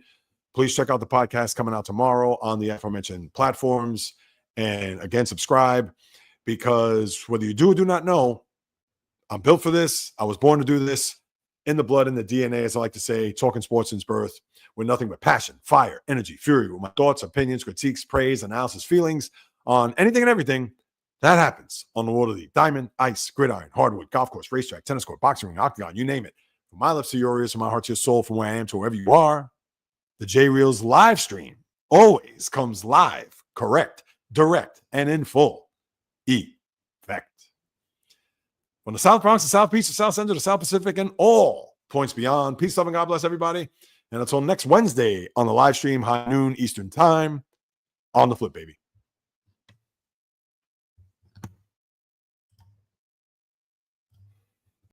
Please check out the podcast coming out tomorrow on the aforementioned platforms. And again, subscribe, because whether you do or do not know, I'm built for this. I was born to do this, in the blood, in the DNA, as I like to say, talking sports since birth, with nothing but passion, fire, energy, fury, with my thoughts, opinions, critiques, praise, analysis, feelings on anything and everything that happens on the world of the diamond, ice, gridiron, hardwood, golf course, racetrack, tennis court, boxing ring, octagon, you name it. From my lips to your ears, from my heart to your soul, from where I am to wherever you are, the J Reels live stream always comes live, correct, direct, and in full effect. From the South Bronx, the South Beach, the South Central, the South Pacific, and all points beyond. Peace, love, and God bless everybody. And until next Wednesday on the live stream, high noon Eastern time, on the flip, baby.